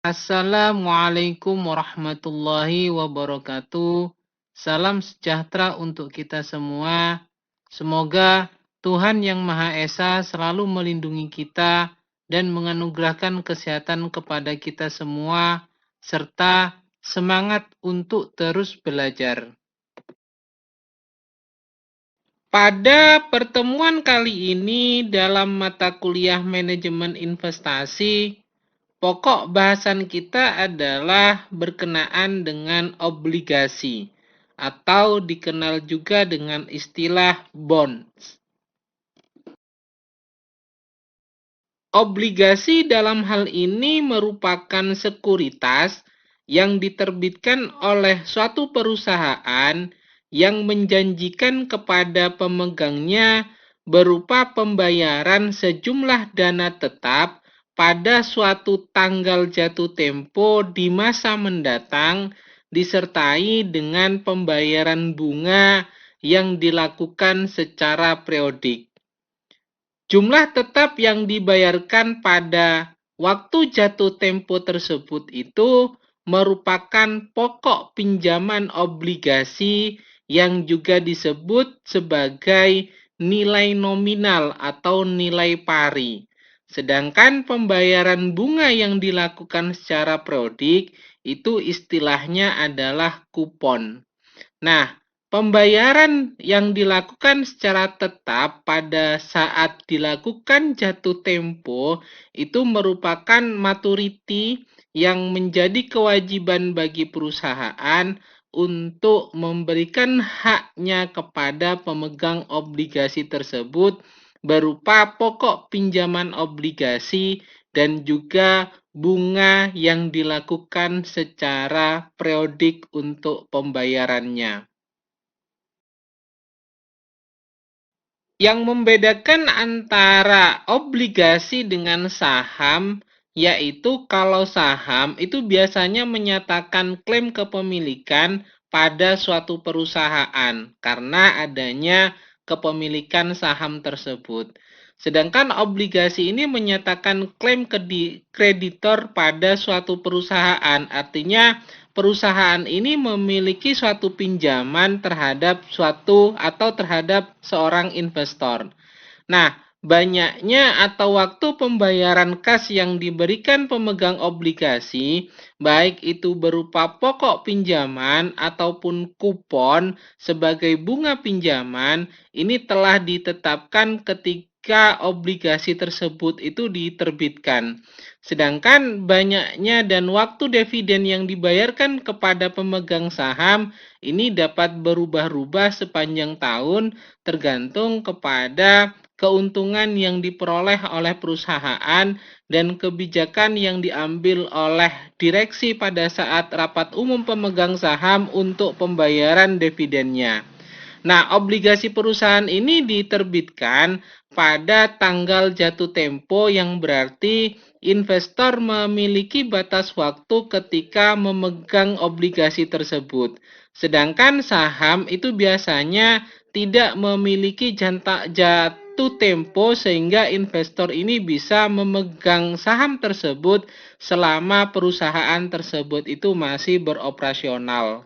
Assalamualaikum warahmatullahi wabarakatuh. Salam sejahtera untuk kita semua. Semoga Tuhan Yang Maha Esa selalu melindungi kita dan menganugerahkan kesehatan kepada kita semua, serta semangat untuk terus belajar. Pada pertemuan kali ini dalam mata kuliah manajemen investasi, pokok bahasan kita adalah berkenaan dengan obligasi atau dikenal juga dengan istilah bonds. Obligasi dalam hal ini merupakan sekuritas yang diterbitkan oleh suatu perusahaan yang menjanjikan kepada pemegangnya berupa pembayaran sejumlah dana tetap pada suatu tanggal jatuh tempo di masa mendatang, disertai dengan pembayaran bunga yang dilakukan secara periodik. Jumlah tetap yang dibayarkan pada waktu jatuh tempo tersebut itu merupakan pokok pinjaman obligasi yang juga disebut sebagai nilai nominal atau nilai pari. Sedangkan pembayaran bunga yang dilakukan secara periodik itu istilahnya adalah kupon. Nah, pembayaran yang dilakukan secara tetap pada saat dilakukan jatuh tempo itu merupakan maturity yang menjadi kewajiban bagi perusahaan untuk memberikan haknya kepada pemegang obligasi tersebut berupa pokok pinjaman obligasi dan juga bunga yang dilakukan secara periodik untuk pembayarannya. Yang membedakan antara obligasi dengan saham, yaitu kalau saham itu biasanya menyatakan klaim kepemilikan pada suatu perusahaan karena adanya kepemilikan saham tersebut. Sedangkan obligasi ini menyatakan klaim kreditor pada suatu perusahaan, artinya perusahaan ini memiliki suatu pinjaman terhadap suatu atau terhadap seorang investor. Nah, banyaknya atau waktu pembayaran kas yang diberikan pemegang obligasi, baik itu berupa pokok pinjaman ataupun kupon sebagai bunga pinjaman, ini telah ditetapkan ketika obligasi tersebut itu diterbitkan. Sedangkan banyaknya dan waktu dividen yang dibayarkan kepada pemegang saham ini dapat berubah-ubah sepanjang tahun tergantung kepada keuntungan yang diperoleh oleh perusahaan dan kebijakan yang diambil oleh direksi pada saat rapat umum pemegang saham untuk pembayaran dividennya. Nah, obligasi perusahaan ini diterbitkan pada tanggal jatuh tempo yang berarti investor memiliki batas waktu ketika memegang obligasi tersebut. Sedangkan saham itu biasanya tidak memiliki jatuh tempo sehingga investor ini bisa memegang saham tersebut selama perusahaan tersebut itu masih beroperasional.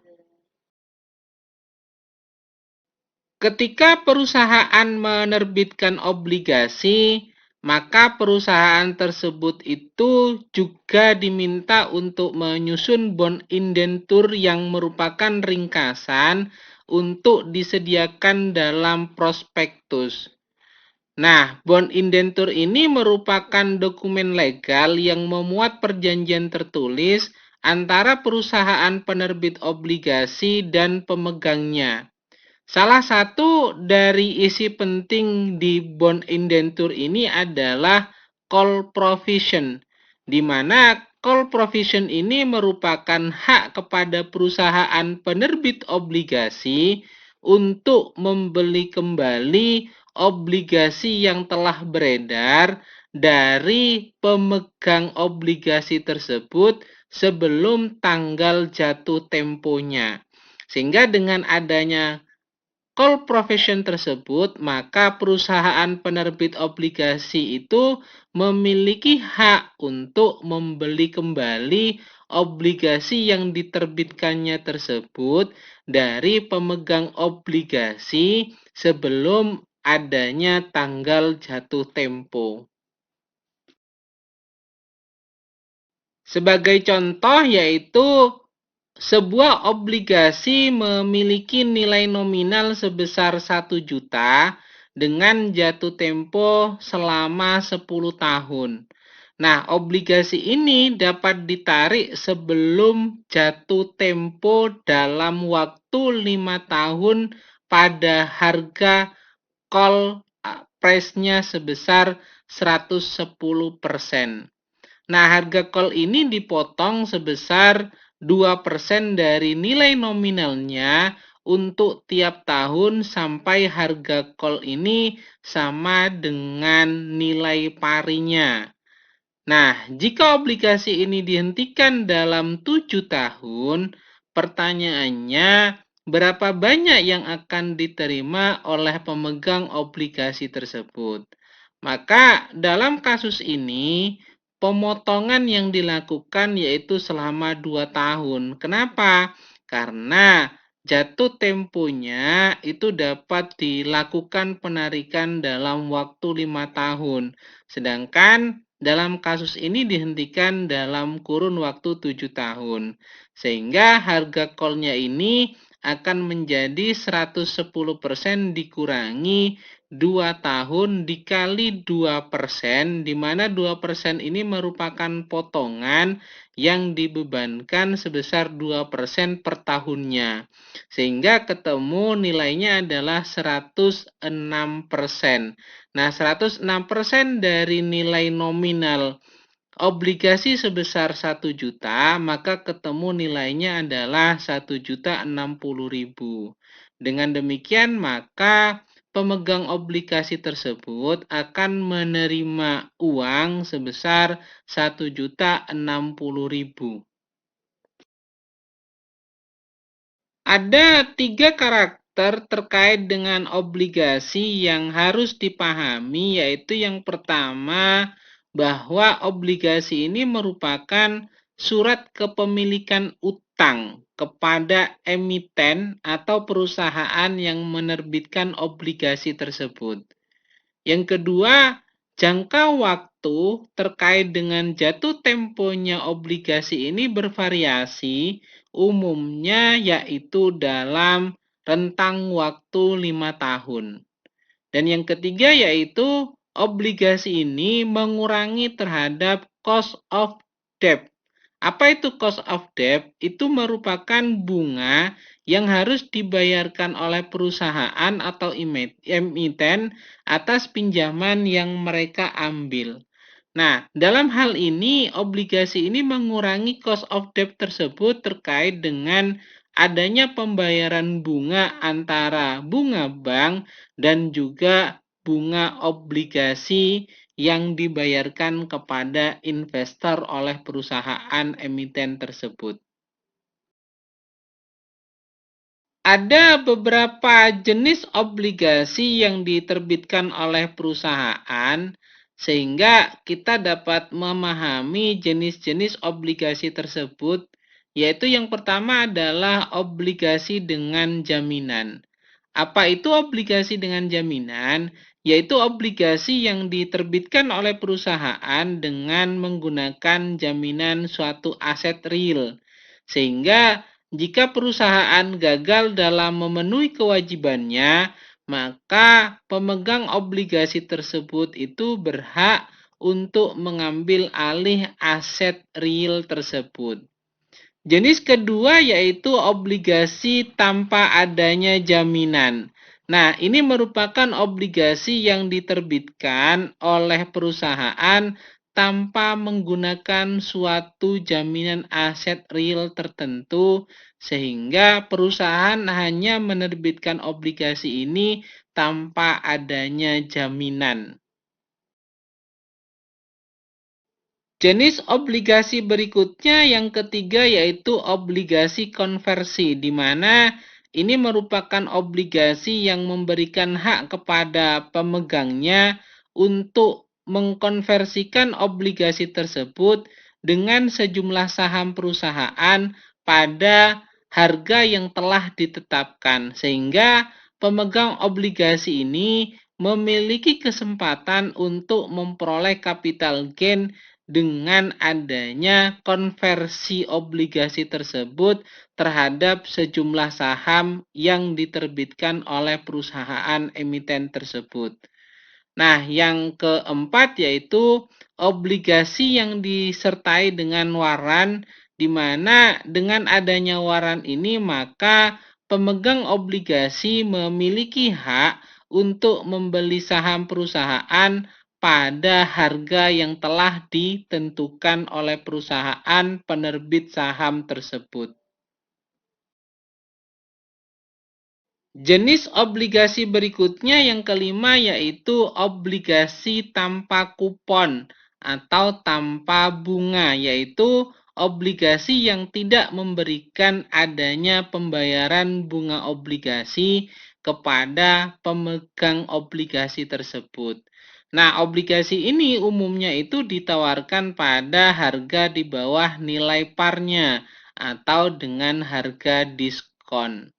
Ketika perusahaan menerbitkan obligasi, maka perusahaan tersebut itu juga diminta untuk menyusun bond indentur yang merupakan ringkasan untuk disediakan dalam prospektus. Nah, bond indentur ini merupakan dokumen legal yang memuat perjanjian tertulis antara perusahaan penerbit obligasi dan pemegangnya. Salah satu dari isi penting di bond indentur ini adalah call provision, di mana call provision ini merupakan hak kepada perusahaan penerbit obligasi untuk membeli kembali obligasi yang telah beredar dari pemegang obligasi tersebut sebelum tanggal jatuh temponya. Sehingga dengan adanya call profession tersebut, maka perusahaan penerbit obligasi itu memiliki hak untuk membeli kembali obligasi yang diterbitkannya tersebut dari pemegang obligasi sebelum adanya tanggal jatuh tempo. Sebagai contoh yaitu sebuah obligasi memiliki nilai nominal sebesar 1 juta dengan jatuh tempo selama 10 tahun. Nah, obligasi ini dapat ditarik sebelum jatuh tempo dalam waktu 5 tahun pada harga call price-nya sebesar 110%. Nah, harga call ini dipotong sebesar 2% dari nilai nominalnya untuk tiap tahun sampai harga call ini sama dengan nilai parinya. Nah, jika obligasi ini dihentikan dalam 7 tahun, pertanyaannya berapa banyak yang akan diterima oleh pemegang obligasi tersebut? Maka dalam kasus ini, pemotongan yang dilakukan yaitu selama 2 tahun. Kenapa? Karena jatuh temponya itu dapat dilakukan penarikan dalam waktu 5 tahun. Sedangkan dalam kasus ini dihentikan dalam kurun waktu 7 tahun. Sehingga harga call-nya ini akan menjadi 110% dikurangi 2 tahun dikali 2%, di mana 2% ini merupakan potongan yang dibebankan sebesar 2% per tahunnya. Sehingga ketemu nilainya adalah 106%. Nah, 106% dari nilai nominal obligasi sebesar 1 juta, maka ketemu nilainya adalah 1.060.000. Dengan demikian, maka pemegang obligasi tersebut akan menerima uang sebesar 1.060.000. Ada 3 karakter terkait dengan obligasi yang harus dipahami, yaitu yang pertama, bahwa obligasi ini merupakan surat kepemilikan utang kepada emiten atau perusahaan yang menerbitkan obligasi tersebut. Yang kedua, jangka waktu terkait dengan jatuh temponya obligasi ini bervariasi, umumnya yaitu dalam rentang waktu 5 tahun. Dan yang ketiga yaitu obligasi ini mengurangi terhadap cost of debt. Apa itu cost of debt? Itu merupakan bunga yang harus dibayarkan oleh perusahaan atau emiten atas pinjaman yang mereka ambil. Nah, dalam hal ini, obligasi ini mengurangi cost of debt tersebut terkait dengan adanya pembayaran bunga antara bunga bank dan juga bunga obligasi yang dibayarkan kepada investor oleh perusahaan emiten tersebut. Ada beberapa jenis obligasi yang diterbitkan oleh perusahaan, sehingga kita dapat memahami jenis-jenis obligasi tersebut, yaitu yang pertama adalah obligasi dengan jaminan. Apa itu obligasi dengan jaminan? Yaitu obligasi yang diterbitkan oleh perusahaan dengan menggunakan jaminan suatu aset real. Sehingga jika perusahaan gagal dalam memenuhi kewajibannya, maka pemegang obligasi tersebut itu berhak untuk mengambil alih aset real tersebut. Jenis kedua yaitu obligasi tanpa adanya jaminan. Nah, ini merupakan obligasi yang diterbitkan oleh perusahaan tanpa menggunakan suatu jaminan aset real tertentu, sehingga perusahaan hanya menerbitkan obligasi ini tanpa adanya jaminan. Jenis obligasi berikutnya yang ketiga yaitu obligasi konversi, di mana ini merupakan obligasi yang memberikan hak kepada pemegangnya untuk mengkonversikan obligasi tersebut dengan sejumlah saham perusahaan pada harga yang telah ditetapkan, sehingga pemegang obligasi ini memiliki kesempatan untuk memperoleh capital gain dengan adanya konversi obligasi tersebut terhadap sejumlah saham yang diterbitkan oleh perusahaan emiten tersebut. Nah, yang keempat yaitu obligasi yang disertai dengan waran, di mana dengan adanya waran ini maka pemegang obligasi memiliki hak untuk membeli saham perusahaan pada harga yang telah ditentukan oleh perusahaan penerbit saham tersebut. Jenis obligasi berikutnya yang kelima yaitu obligasi tanpa kupon atau tanpa bunga, yaitu obligasi yang tidak memberikan adanya pembayaran bunga obligasi kepada pemegang obligasi tersebut. Nah, obligasi ini umumnya itu ditawarkan pada harga di bawah nilai parnya atau dengan harga diskon.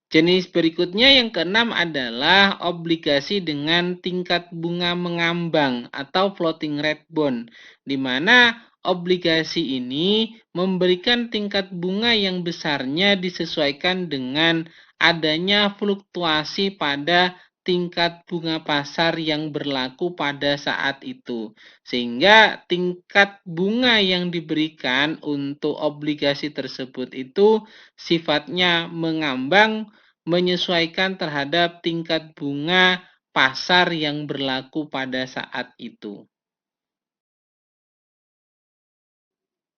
Jenis berikutnya yang keenam adalah obligasi dengan tingkat bunga mengambang atau floating rate bond, di mana obligasi ini memberikan tingkat bunga yang besarnya disesuaikan dengan adanya fluktuasi pada tingkat bunga pasar yang berlaku pada saat itu. Sehingga tingkat bunga yang diberikan untuk obligasi tersebut itu sifatnya mengambang, menyesuaikan terhadap tingkat bunga pasar yang berlaku pada saat itu.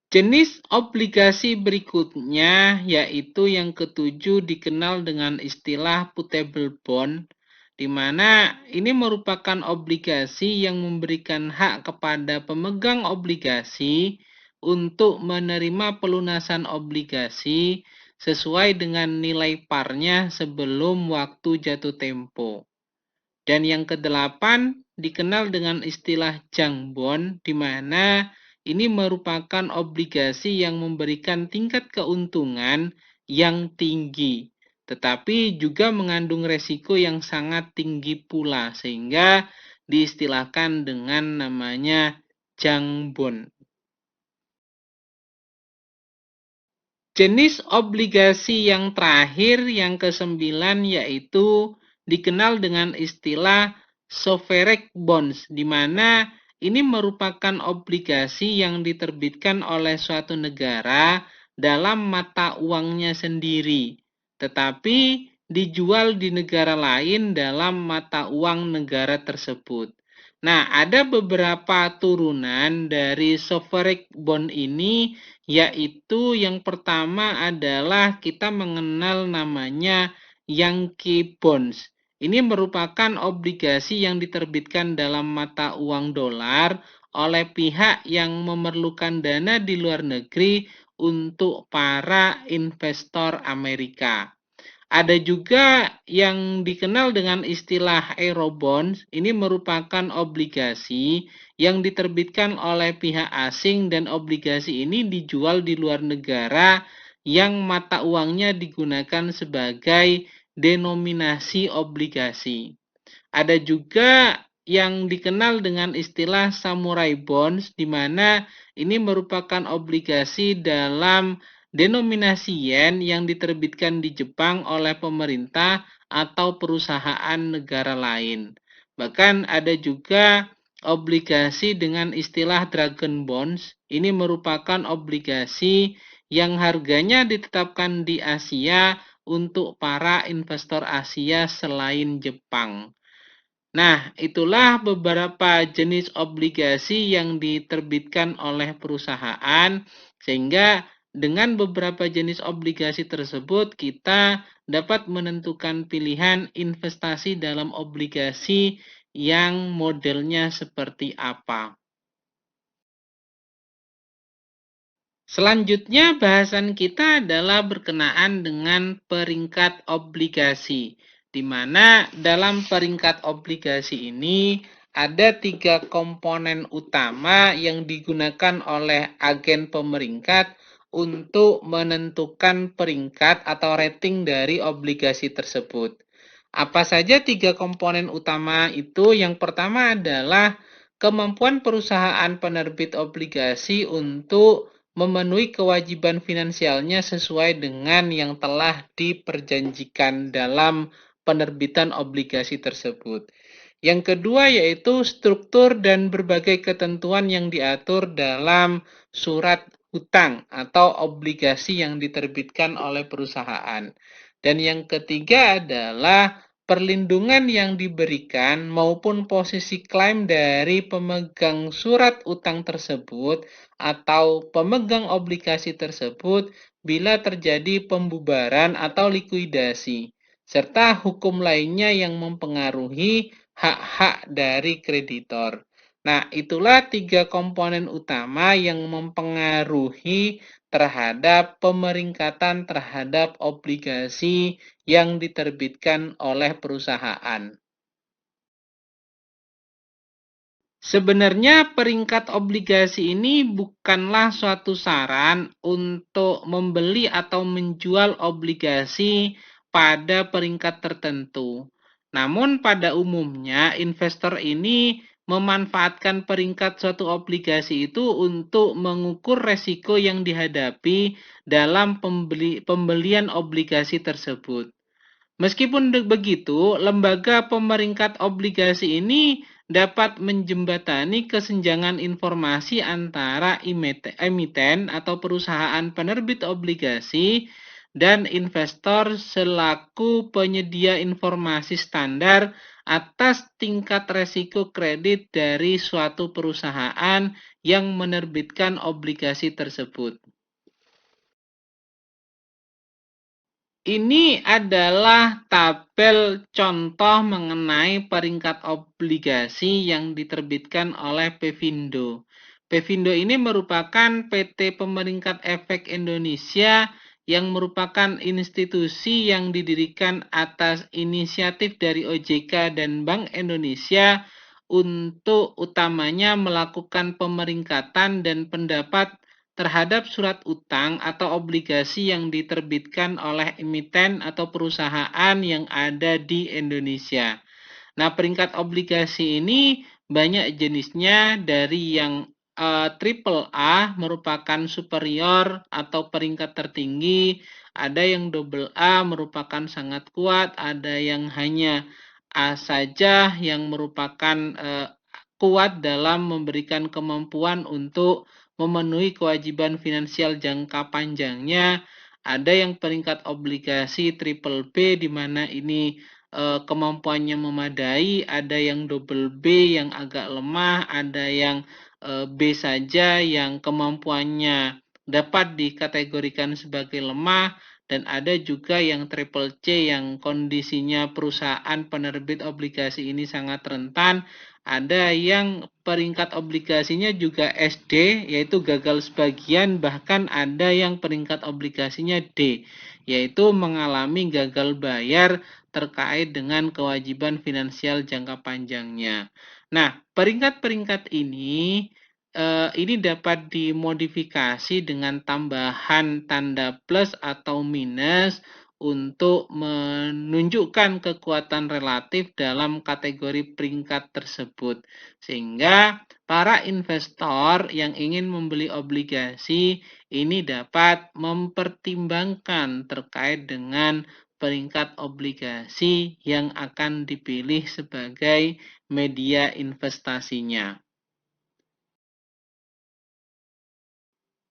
Jenis obligasi berikutnya yaitu yang ketujuh dikenal dengan istilah putable bond, di mana ini merupakan obligasi yang memberikan hak kepada pemegang obligasi untuk menerima pelunasan obligasi sesuai dengan nilai parnya sebelum waktu jatuh tempo. Dan yang kedelapan dikenal dengan istilah junk bond, di mana ini merupakan obligasi yang memberikan tingkat keuntungan yang tinggi, tetapi juga mengandung resiko yang sangat tinggi pula, sehingga diistilahkan dengan namanya junk bond. Jenis obligasi yang terakhir, yang kesembilan, yaitu dikenal dengan istilah sovereign bonds, di mana ini merupakan obligasi yang diterbitkan oleh suatu negara dalam mata uangnya sendiri, tetapi dijual di negara lain dalam mata uang negara tersebut. Nah, ada beberapa turunan dari sovereign bond ini, yaitu yang pertama adalah kita mengenal namanya Yankee Bonds. Ini merupakan obligasi yang diterbitkan dalam mata uang dolar oleh pihak yang memerlukan dana di luar negeri untuk para investor Amerika. Ada juga yang dikenal dengan istilah Eurobonds. Ini merupakan obligasi yang diterbitkan oleh pihak asing dan obligasi ini dijual di luar negara yang mata uangnya digunakan sebagai denominasi obligasi. Ada juga yang dikenal dengan istilah samurai bonds, di mana ini merupakan obligasi dalam denominasi yen yang diterbitkan di Jepang oleh pemerintah atau perusahaan negara lain. Bahkan ada juga obligasi dengan istilah dragon bonds. Ini merupakan obligasi yang harganya ditetapkan di Asia untuk para investor Asia selain Jepang. Nah, itulah beberapa jenis obligasi yang diterbitkan oleh perusahaan, sehingga dengan beberapa jenis obligasi tersebut kita dapat menentukan pilihan investasi dalam obligasi yang modelnya seperti apa. Selanjutnya bahasan kita adalah berkenaan dengan peringkat obligasi, di mana dalam peringkat obligasi ini ada 3 komponen utama yang digunakan oleh agen pemeringkat untuk menentukan peringkat atau rating dari obligasi tersebut. Apa saja 3 komponen utama itu? Yang pertama adalah kemampuan perusahaan penerbit obligasi untuk memenuhi kewajiban finansialnya sesuai dengan yang telah diperjanjikan dalam penerbitan obligasi tersebut. Yang kedua yaitu struktur dan berbagai ketentuan yang diatur dalam surat hutang atau obligasi yang diterbitkan oleh perusahaan. Dan yang ketiga adalah perlindungan yang diberikan maupun posisi klaim dari pemegang surat utang tersebut atau pemegang obligasi tersebut bila terjadi pembubaran atau likuidasi, serta hukum lainnya yang mempengaruhi hak-hak dari kreditor. Nah, itulah 3 komponen utama yang mempengaruhi terhadap pemeringkatan terhadap obligasi yang diterbitkan oleh perusahaan. Sebenarnya peringkat obligasi ini bukanlah suatu saran untuk membeli atau menjual obligasi pada peringkat tertentu. Namun pada umumnya investor ini memanfaatkan peringkat suatu obligasi itu untuk mengukur resiko yang dihadapi dalam pembelian obligasi tersebut. Meskipun begitu, lembaga pemeringkat obligasi ini dapat menjembatani kesenjangan informasi antara emiten atau perusahaan penerbit obligasi dan investor selaku penyedia informasi standar atas tingkat resiko kredit dari suatu perusahaan yang menerbitkan obligasi tersebut. Ini adalah tabel contoh mengenai peringkat obligasi yang diterbitkan oleh Pevindo. Pevindo ini merupakan PT Pemeringkat Efek Indonesia yang merupakan institusi yang didirikan atas inisiatif dari OJK dan Bank Indonesia untuk utamanya melakukan pemeringkatan dan pendapat terhadap surat utang atau obligasi yang diterbitkan oleh emiten atau perusahaan yang ada di Indonesia. Nah, peringkat obligasi ini banyak jenisnya, dari yang triple A merupakan superior atau peringkat tertinggi, ada yang double A merupakan sangat kuat, ada yang hanya A saja yang merupakan kuat dalam memberikan kemampuan untuk memenuhi kewajiban finansial jangka panjangnya. Ada yang peringkat obligasi triple B di mana ini kemampuannya memadai, ada yang double B yang agak lemah, ada yang B saja yang kemampuannya dapat dikategorikan sebagai lemah, dan ada juga yang triple C yang kondisinya perusahaan penerbit obligasi ini sangat rentan. Ada yang peringkat obligasinya juga SD, yaitu gagal sebagian, bahkan ada yang peringkat obligasinya D, yaitu mengalami gagal bayar terkait dengan kewajiban finansial jangka panjangnya. Nah, peringkat-peringkat ini dapat dimodifikasi dengan tambahan tanda plus atau minus untuk menunjukkan kekuatan relatif dalam kategori peringkat tersebut, sehingga para investor yang ingin membeli obligasi ini dapat mempertimbangkan terkait dengan peringkat obligasi yang akan dipilih sebagai media investasinya.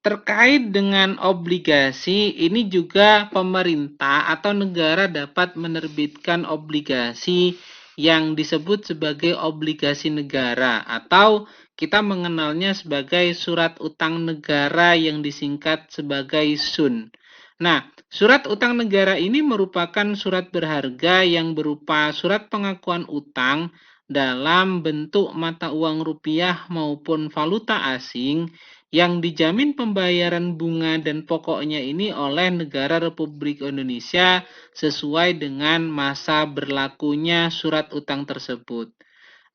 Terkait dengan obligasi, ini juga pemerintah atau negara dapat menerbitkan obligasi yang disebut sebagai obligasi negara, atau kita mengenalnya sebagai surat utang negara yang disingkat sebagai SUN. Nah, surat utang negara ini merupakan surat berharga yang berupa surat pengakuan utang dalam bentuk mata uang rupiah maupun valuta asing yang dijamin pembayaran bunga dan pokoknya ini oleh negara Republik Indonesia sesuai dengan masa berlakunya surat utang tersebut.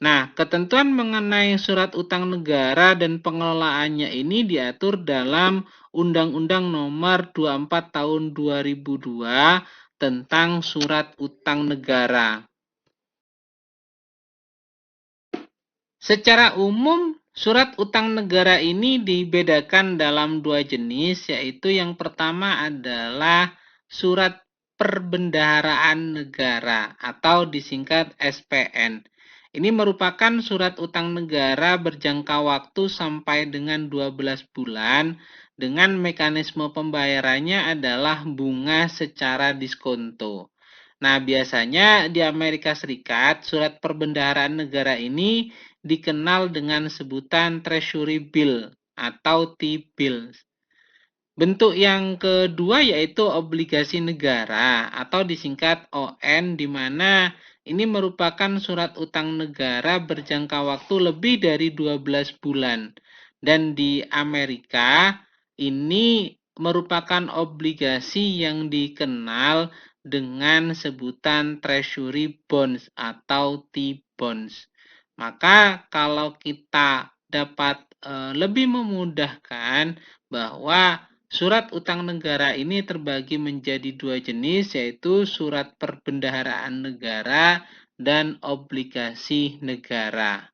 Nah, ketentuan mengenai surat utang negara dan pengelolaannya ini diatur dalam Undang-Undang Nomor 24 Tahun 2002 tentang surat utang negara. Secara umum, surat utang negara ini dibedakan dalam dua jenis, yaitu yang pertama adalah surat perbendaharaan negara atau disingkat SPN. Ini merupakan surat utang negara berjangka waktu sampai dengan 12 bulan dengan mekanisme pembayarannya adalah bunga secara diskonto. Nah, biasanya di Amerika Serikat, surat perbendaharaan negara ini dikenal dengan sebutan Treasury Bill atau T-bills. Bentuk yang kedua yaitu obligasi negara atau disingkat ON, di mana ini merupakan surat utang negara berjangka waktu lebih dari 12 bulan. Dan di Amerika ini merupakan obligasi yang dikenal dengan sebutan Treasury Bonds atau T-bonds. Maka kalau kita dapat lebih memudahkan bahwa surat utang negara ini terbagi menjadi dua jenis, yaitu surat perbendaharaan negara dan obligasi negara.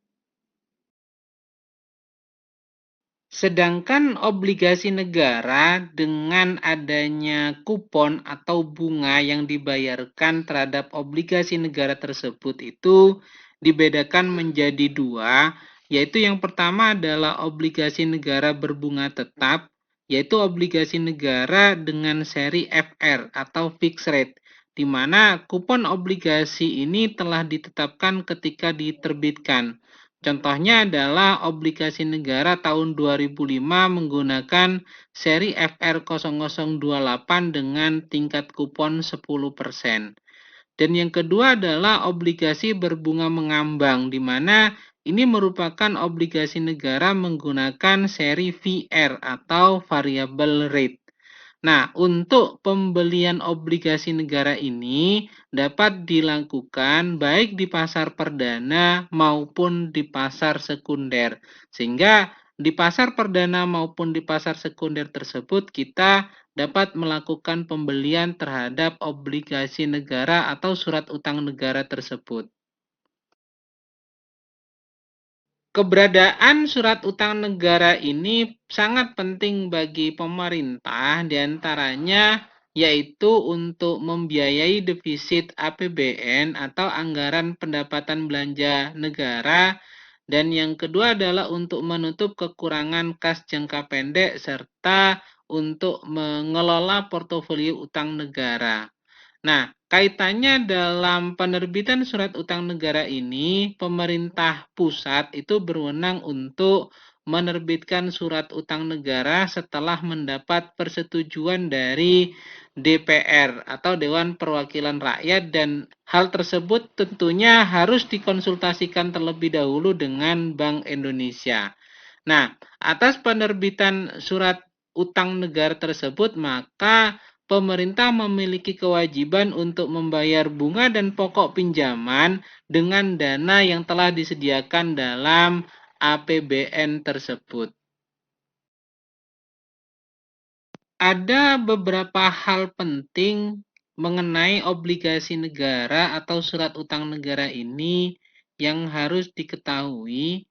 Sedangkan obligasi negara dengan adanya kupon atau bunga yang dibayarkan terhadap obligasi negara tersebut itu dibedakan menjadi dua, yaitu yang pertama adalah obligasi negara berbunga tetap, yaitu obligasi negara dengan seri FR atau fixed rate, di mana kupon obligasi ini telah ditetapkan ketika diterbitkan. Contohnya adalah obligasi negara tahun 2005 menggunakan seri FR0028 dengan tingkat kupon 10%. Dan yang kedua adalah obligasi berbunga mengambang, di mana ini merupakan obligasi negara menggunakan seri VR atau variable rate. Nah, untuk pembelian obligasi negara ini dapat dilakukan baik di pasar perdana maupun di pasar sekunder. Sehingga di pasar perdana maupun di pasar sekunder tersebut kita dapat melakukan pembelian terhadap obligasi negara atau surat utang negara tersebut. Keberadaan surat utang negara ini sangat penting bagi pemerintah, diantaranya yaitu untuk membiayai defisit APBN atau anggaran pendapatan belanja negara, dan yang kedua adalah untuk menutup kekurangan kas jangka pendek serta untuk mengelola portofolio utang negara. Nah, kaitannya dalam penerbitan surat utang negara ini, pemerintah pusat itu berwenang untuk menerbitkan surat utang negara setelah mendapat persetujuan dari DPR atau Dewan Perwakilan Rakyat, dan hal tersebut tentunya harus dikonsultasikan terlebih dahulu dengan Bank Indonesia. Nah, atas penerbitan surat utang negara tersebut, maka pemerintah memiliki kewajiban untuk membayar bunga dan pokok pinjaman dengan dana yang telah disediakan dalam APBN tersebut. Ada beberapa hal penting mengenai obligasi negara atau surat utang negara ini yang harus diketahui,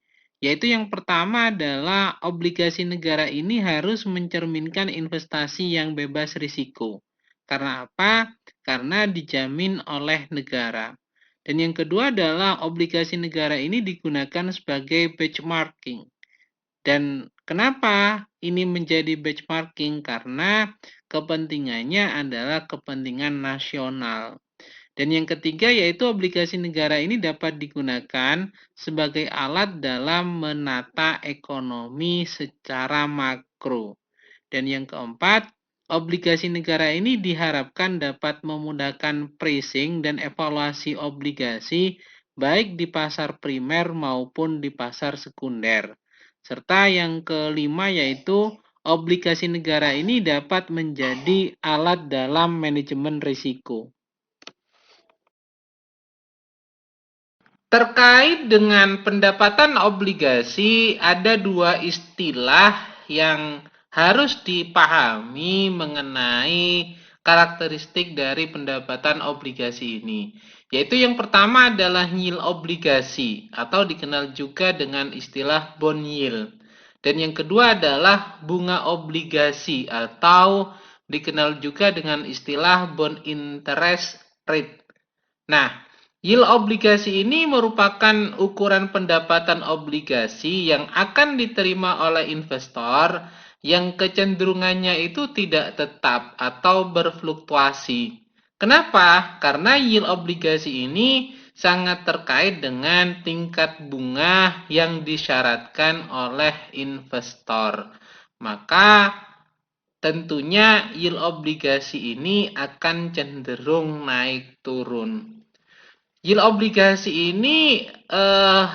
yaitu yang pertama adalah obligasi negara ini harus mencerminkan investasi yang bebas risiko. Karena apa? Karena dijamin oleh negara. Dan yang kedua adalah obligasi negara ini digunakan sebagai benchmarking. Dan kenapa ini menjadi benchmarking? Karena kepentingannya adalah kepentingan nasional. Dan yang ketiga yaitu obligasi negara ini dapat digunakan sebagai alat dalam menata ekonomi secara makro. Dan yang keempat, obligasi negara ini diharapkan dapat memudahkan pricing dan evaluasi obligasi baik di pasar primer maupun di pasar sekunder. Serta yang kelima yaitu obligasi negara ini dapat menjadi alat dalam manajemen risiko. Terkait dengan pendapatan obligasi, ada dua istilah yang harus dipahami mengenai karakteristik dari pendapatan obligasi ini. Yaitu yang pertama adalah yield obligasi atau dikenal juga dengan istilah bond yield. Dan yang kedua adalah bunga obligasi atau dikenal juga dengan istilah bond interest rate. Nah, yield obligasi ini merupakan ukuran pendapatan obligasi yang akan diterima oleh investor yang kecenderungannya itu tidak tetap atau berfluktuasi. Kenapa? Karena yield obligasi ini sangat terkait dengan tingkat bunga yang disyaratkan oleh investor. Maka tentunya yield obligasi ini akan cenderung naik turun. Yield obligasi ini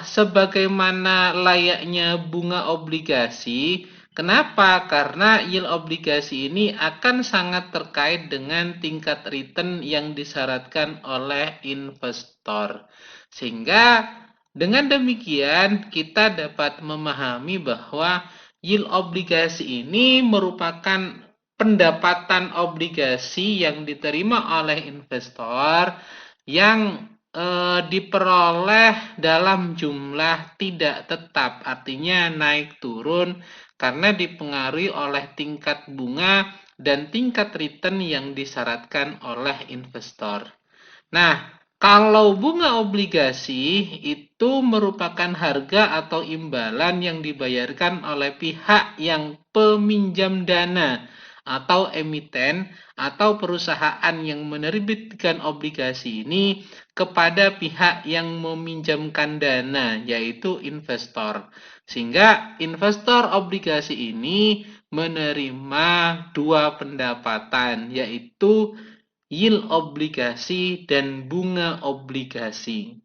sebagaimana layaknya bunga obligasi. Kenapa? Karena yield obligasi ini akan sangat terkait dengan tingkat return yang disyaratkan oleh investor. Sehingga dengan demikian kita dapat memahami bahwa yield obligasi ini merupakan pendapatan obligasi yang diterima oleh investor yang diperoleh dalam jumlah tidak tetap, artinya naik turun karena dipengaruhi oleh tingkat bunga dan tingkat return yang disyaratkan oleh investor. Nah, kalau bunga obligasi itu merupakan harga atau imbalan yang dibayarkan oleh pihak yang peminjam dana atau emiten atau perusahaan yang menerbitkan obligasi ini kepada pihak yang meminjamkan dana, yaitu investor. Sehingga investor obligasi ini menerima dua pendapatan, yaitu yield obligasi dan bunga obligasi.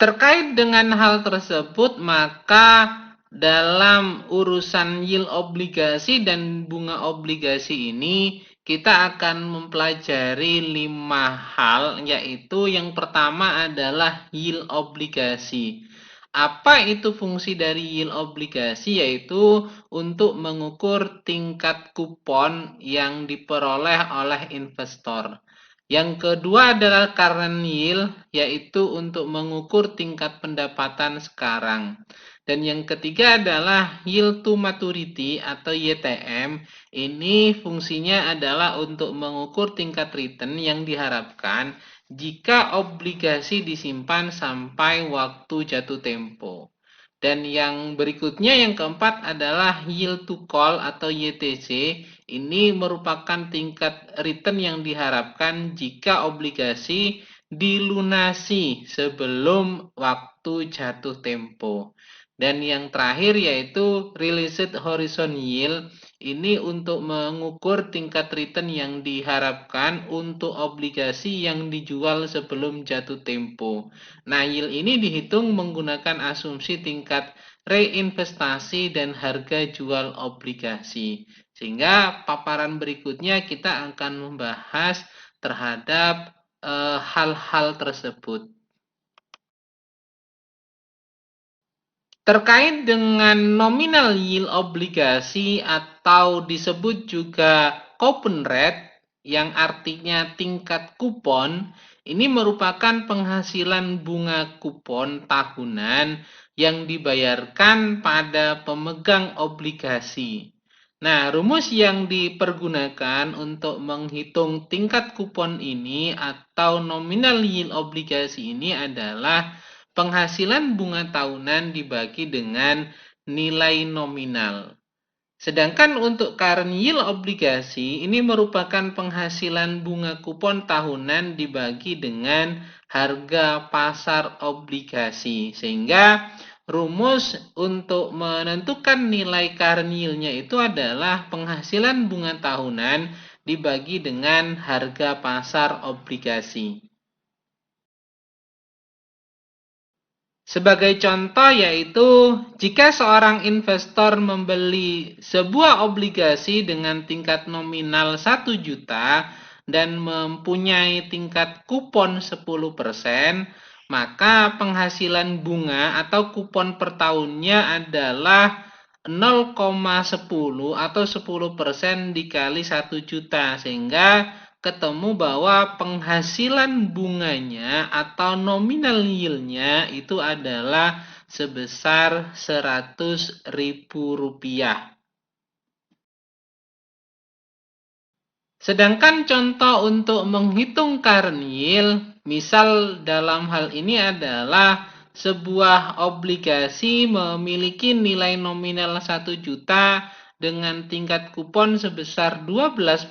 Terkait dengan hal tersebut, maka dalam urusan yield obligasi dan bunga obligasi ini kita akan mempelajari 5 hal, yaitu yang pertama adalah yield obligasi. Apa itu fungsi dari yield obligasi? Yaitu untuk mengukur tingkat kupon yang diperoleh oleh investor. Yang kedua adalah current yield, yaitu untuk mengukur tingkat pendapatan sekarang. Dan yang ketiga adalah yield to maturity atau YTM. Ini fungsinya adalah untuk mengukur tingkat return yang diharapkan jika obligasi disimpan sampai waktu jatuh tempo. Dan yang berikutnya yang keempat adalah yield to call atau YTC. Ini merupakan tingkat return yang diharapkan jika obligasi dilunasi sebelum waktu jatuh tempo. Dan yang terakhir yaitu released horizon yield. Ini untuk mengukur tingkat return yang diharapkan untuk obligasi yang dijual sebelum jatuh tempo. Nah, yield ini dihitung menggunakan asumsi tingkat reinvestasi dan harga jual obligasi. Sehingga paparan berikutnya kita akan membahas terhadap hal-hal tersebut. Terkait dengan nominal yield obligasi atau disebut juga coupon rate yang artinya tingkat kupon, ini merupakan penghasilan bunga kupon tahunan yang dibayarkan pada pemegang obligasi. Nah, rumus yang dipergunakan untuk menghitung tingkat kupon ini atau nominal yield obligasi ini adalah penghasilan bunga tahunan dibagi dengan nilai nominal. Sedangkan untuk current yield obligasi ini merupakan penghasilan bunga kupon tahunan dibagi dengan harga pasar obligasi. Sehingga rumus untuk menentukan nilai current yield-nya itu adalah penghasilan bunga tahunan dibagi dengan harga pasar obligasi. Sebagai contoh yaitu jika seorang investor membeli sebuah obligasi dengan tingkat nominal 1 juta dan mempunyai tingkat kupon 10%, maka penghasilan bunga atau kupon per tahunnya adalah 0,10 atau 10% dikali 1 juta, sehingga ketemu bahwa penghasilan bunganya atau nominal yield-nya itu adalah sebesar Rp100.000. Sedangkan contoh untuk menghitung current yield, misal dalam hal ini adalah sebuah obligasi memiliki nilai nominal 1 juta dengan tingkat kupon sebesar 12%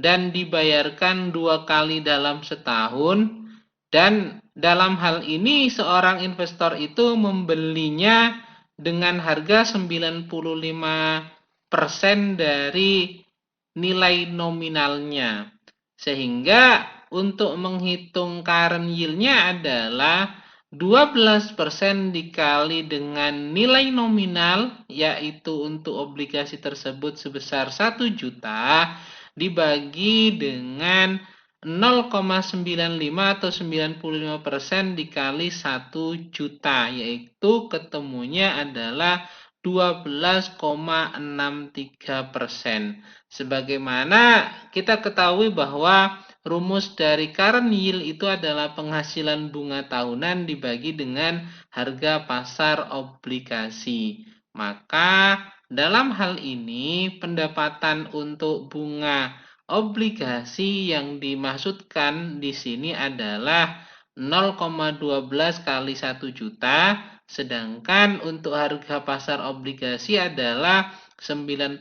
dan dibayarkan 2 kali dalam setahun. Dan dalam hal ini seorang investor itu membelinya dengan harga 95% dari nilai nominalnya. Sehingga untuk menghitung current yield-nya adalah 12% dikali dengan nilai nominal, yaitu untuk obligasi tersebut sebesar 1 juta, dibagi dengan 0,95 atau 95% dikali 1 juta, yaitu ketemunya adalah 12,63%. Sebagaimana kita ketahui bahwa rumus dari current yield itu adalah penghasilan bunga tahunan dibagi dengan harga pasar obligasi. Maka dalam hal ini pendapatan untuk bunga obligasi yang dimaksudkan di sini adalah 0,12 kali 1 juta, sedangkan untuk harga pasar obligasi adalah 95%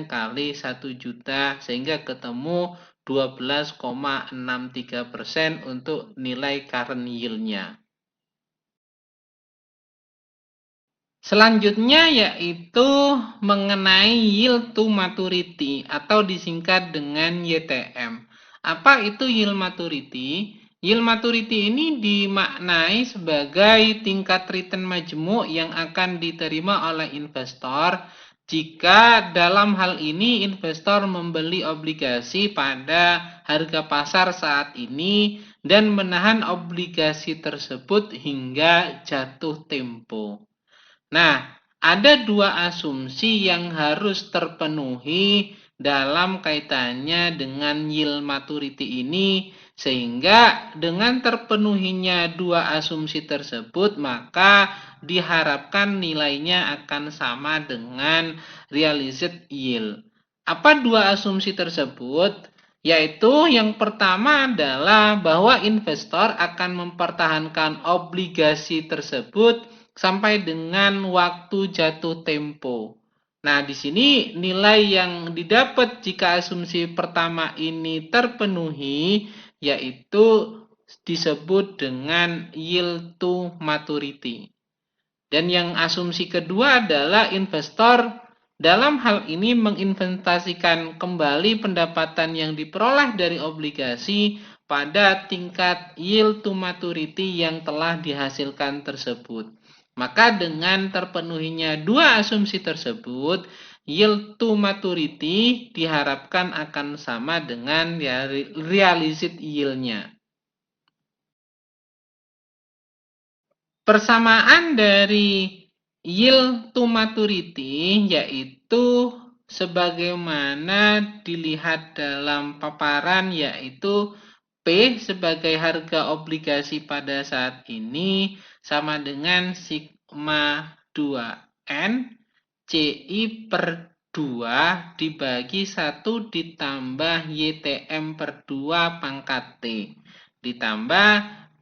kali 1 juta, sehingga ketemu 12,63% untuk nilai current yield-nya. Selanjutnya yaitu mengenai yield to maturity atau disingkat dengan YTM. Apa itu yield maturity? Yield maturity ini dimaknai sebagai tingkat return majemuk yang akan diterima oleh investor jika dalam hal ini investor membeli obligasi pada harga pasar saat ini dan menahan obligasi tersebut hingga jatuh tempo. Nah, ada dua asumsi yang harus terpenuhi dalam kaitannya dengan yield maturity ini, sehingga dengan terpenuhinya dua asumsi tersebut maka diharapkan nilainya akan sama dengan realized yield. Apa dua asumsi tersebut? Yaitu yang pertama adalah bahwa investor akan mempertahankan obligasi tersebut sampai dengan waktu jatuh tempo. Nah, di sini nilai yang didapat jika asumsi pertama ini terpenuhi yaitu disebut dengan yield to maturity. Dan yang asumsi kedua adalah investor dalam hal ini menginvestasikan kembali pendapatan yang diperoleh dari obligasi pada tingkat yield to maturity yang telah dihasilkan tersebut. Maka dengan terpenuhinya dua asumsi tersebut, yield to maturity diharapkan akan sama dengan realized yield-nya. Persamaan dari yield to maturity yaitu sebagaimana dilihat dalam paparan, yaitu P sebagai harga obligasi pada saat ini sama dengan sigma 2N CI per 2 dibagi 1 ditambah YTM per 2 pangkat T ditambah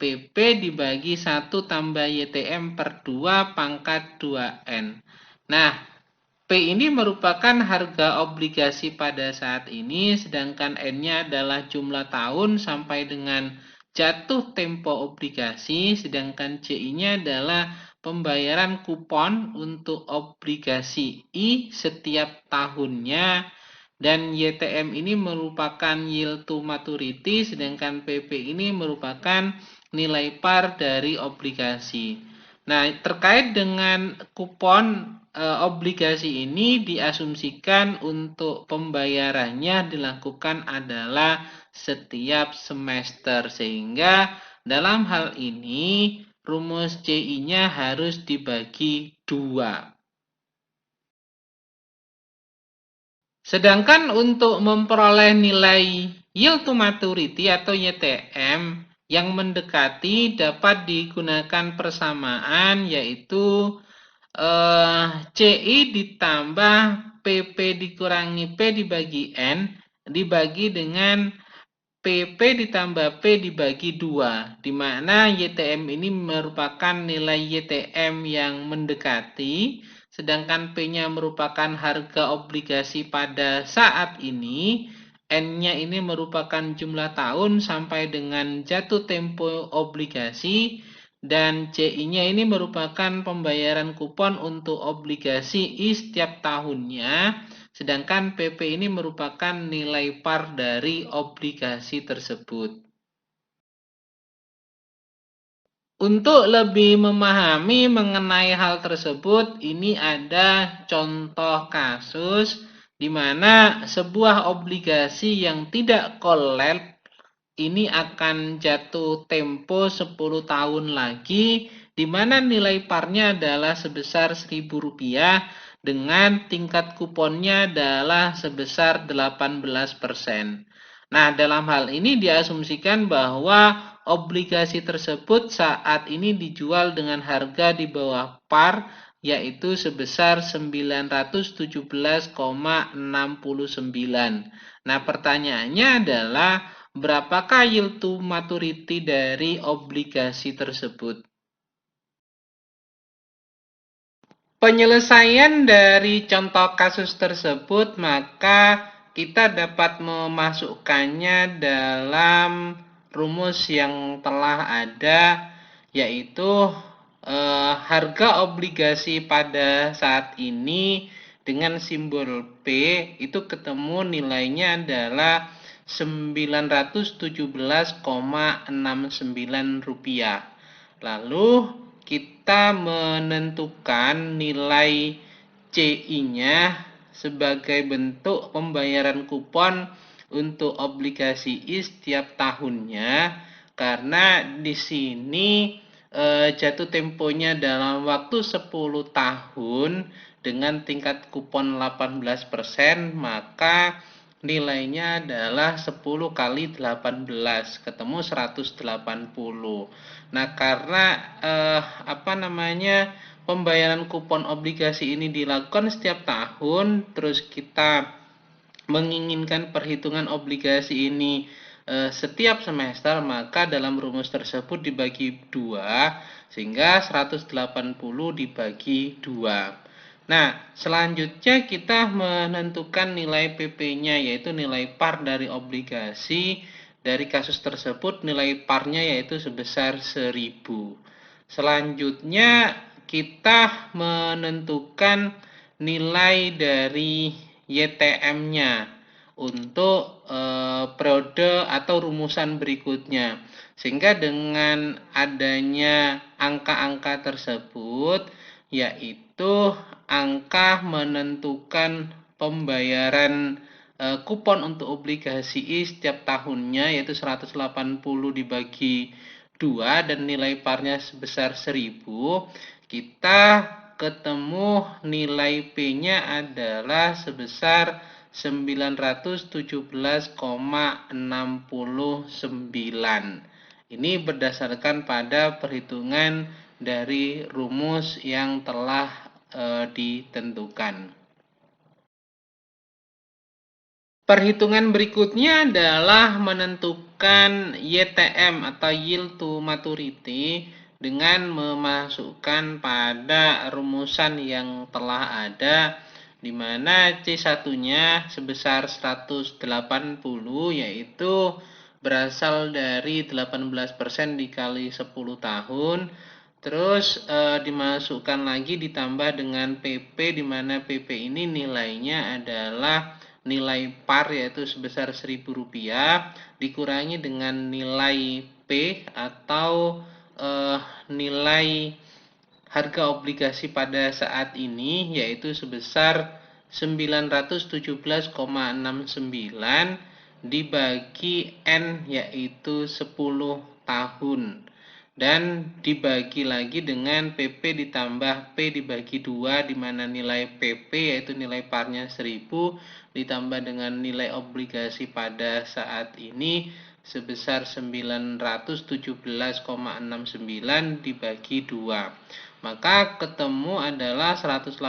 PP dibagi 1 tambah YTM per 2 pangkat 2N. Nah, P ini merupakan harga obligasi pada saat ini, sedangkan N-nya adalah jumlah tahun sampai dengan jatuh tempo obligasi, sedangkan CI-nya adalah pembayaran kupon untuk obligasi I setiap tahunnya, dan YTM ini merupakan yield to maturity, sedangkan PP ini merupakan nilai par dari obligasi. Nah, terkait dengan kupon obligasi ini diasumsikan untuk pembayarannya dilakukan adalah setiap semester, sehingga dalam hal ini rumus CI-nya harus dibagi 2. Sedangkan untuk memperoleh nilai yield to maturity atau YTM yang mendekati dapat digunakan persamaan, yaitu CI ditambah PP dikurangi P dibagi N dibagi dengan PP ditambah P dibagi 2, di mana YTM ini merupakan nilai YTM yang mendekati, sedangkan P-nya merupakan harga obligasi pada saat ini, N-nya ini merupakan jumlah tahun sampai dengan jatuh tempo obligasi, dan CI-nya ini merupakan pembayaran kupon untuk obligasi I setiap tahunnya. Sedangkan PP ini merupakan nilai par dari obligasi tersebut. Untuk lebih memahami mengenai hal tersebut, ini ada contoh kasus di mana sebuah obligasi yang tidak collab ini akan jatuh tempo 10 tahun lagi, di mana nilai parnya adalah sebesar Rp1.000 dengan tingkat kuponnya adalah sebesar 18%. Nah, dalam hal ini diasumsikan bahwa obligasi tersebut saat ini dijual dengan harga di bawah par, yaitu sebesar 917,69. Nah, pertanyaannya adalah berapakah yield to maturity dari obligasi tersebut? Penyelesaian dari contoh kasus tersebut, maka kita dapat memasukkannya dalam rumus yang telah ada, yaitu harga obligasi pada saat ini dengan simbol P itu ketemu nilainya adalah Rp917,69. Lalu kita menentukan nilai CI-nya sebagai bentuk pembayaran kupon untuk obligasi I setiap tahunnya, karena di sini jatuh temponya dalam waktu 10 tahun dengan tingkat kupon 18%, maka nilainya adalah 10 kali 18, ketemu 180. Nah, karena pembayaran kupon obligasi ini dilakukan setiap tahun, terus kita menginginkan perhitungan obligasi ini setiap semester, maka dalam rumus tersebut dibagi 2, sehingga 180 dibagi 2. Nah, selanjutnya kita menentukan nilai PP-nya, yaitu nilai par dari obligasi. Dari kasus tersebut nilai parnya yaitu sebesar 1000. Selanjutnya kita menentukan nilai dari YTM-nya untuk periode atau rumusan berikutnya. Sehingga dengan adanya angka-angka tersebut, yaitu angka menentukan pembayaran kupon untuk obligasi I setiap tahunnya, yaitu 180 dibagi 2 dan nilai parnya sebesar 1000, kita ketemu nilai P-nya adalah sebesar 917,69. Ini berdasarkan pada perhitungan dari rumus yang telah ditentukan. Perhitungan berikutnya adalah menentukan YTM atau yield to maturity dengan memasukkan pada rumusan yang telah ada, di mana C1-nya sebesar 180, yaitu berasal dari 18% dikali 10 tahun. Terus dimasukkan lagi ditambah dengan PP, di mana PP ini nilainya adalah nilai par, yaitu sebesar Rp1.000 dikurangi dengan nilai P atau nilai harga obligasi pada saat ini yaitu sebesar 917,69 dibagi N yaitu 10 tahun dan dibagi lagi dengan PP ditambah P dibagi 2 di mana nilai PP yaitu nilai parnya 1000 ditambah dengan nilai obligasi pada saat ini sebesar 917,69 dibagi 2. Maka ketemu adalah 180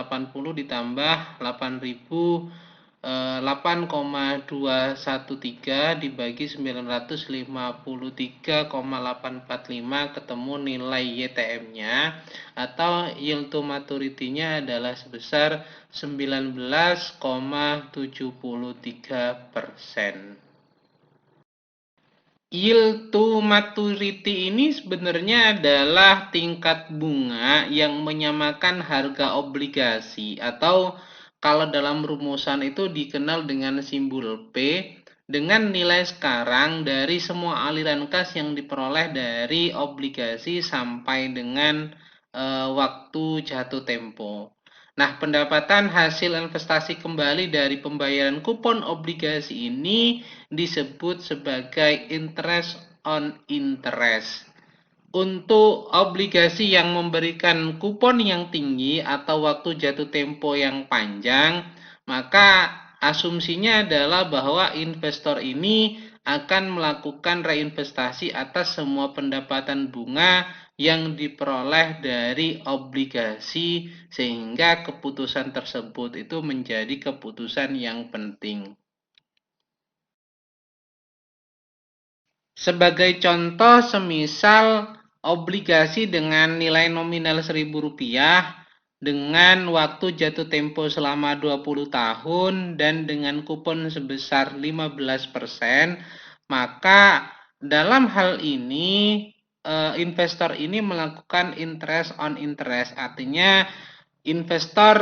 ditambah 8,213 dibagi 953,845 ketemu nilai YTM-nya atau yield to maturity-nya adalah sebesar 19,73%. Yield to maturity ini sebenarnya adalah tingkat bunga yang menyamakan harga obligasi atau kalau dalam rumusan itu dikenal dengan simbol P dengan nilai sekarang dari semua aliran kas yang diperoleh dari obligasi sampai dengan waktu jatuh tempo. Nah, pendapatan hasil investasi kembali dari pembayaran kupon obligasi ini disebut sebagai interest on interest. Untuk obligasi yang memberikan kupon yang tinggi atau waktu jatuh tempo yang panjang, maka asumsinya adalah bahwa investor ini akan melakukan reinvestasi atas semua pendapatan bunga yang diperoleh dari obligasi sehingga keputusan tersebut itu menjadi keputusan yang penting. Sebagai contoh, semisal obligasi dengan nilai nominal Rp1.000 dengan waktu jatuh tempo selama 20 tahun dan dengan kupon sebesar 15%, maka dalam hal ini investor ini melakukan interest on interest, artinya investor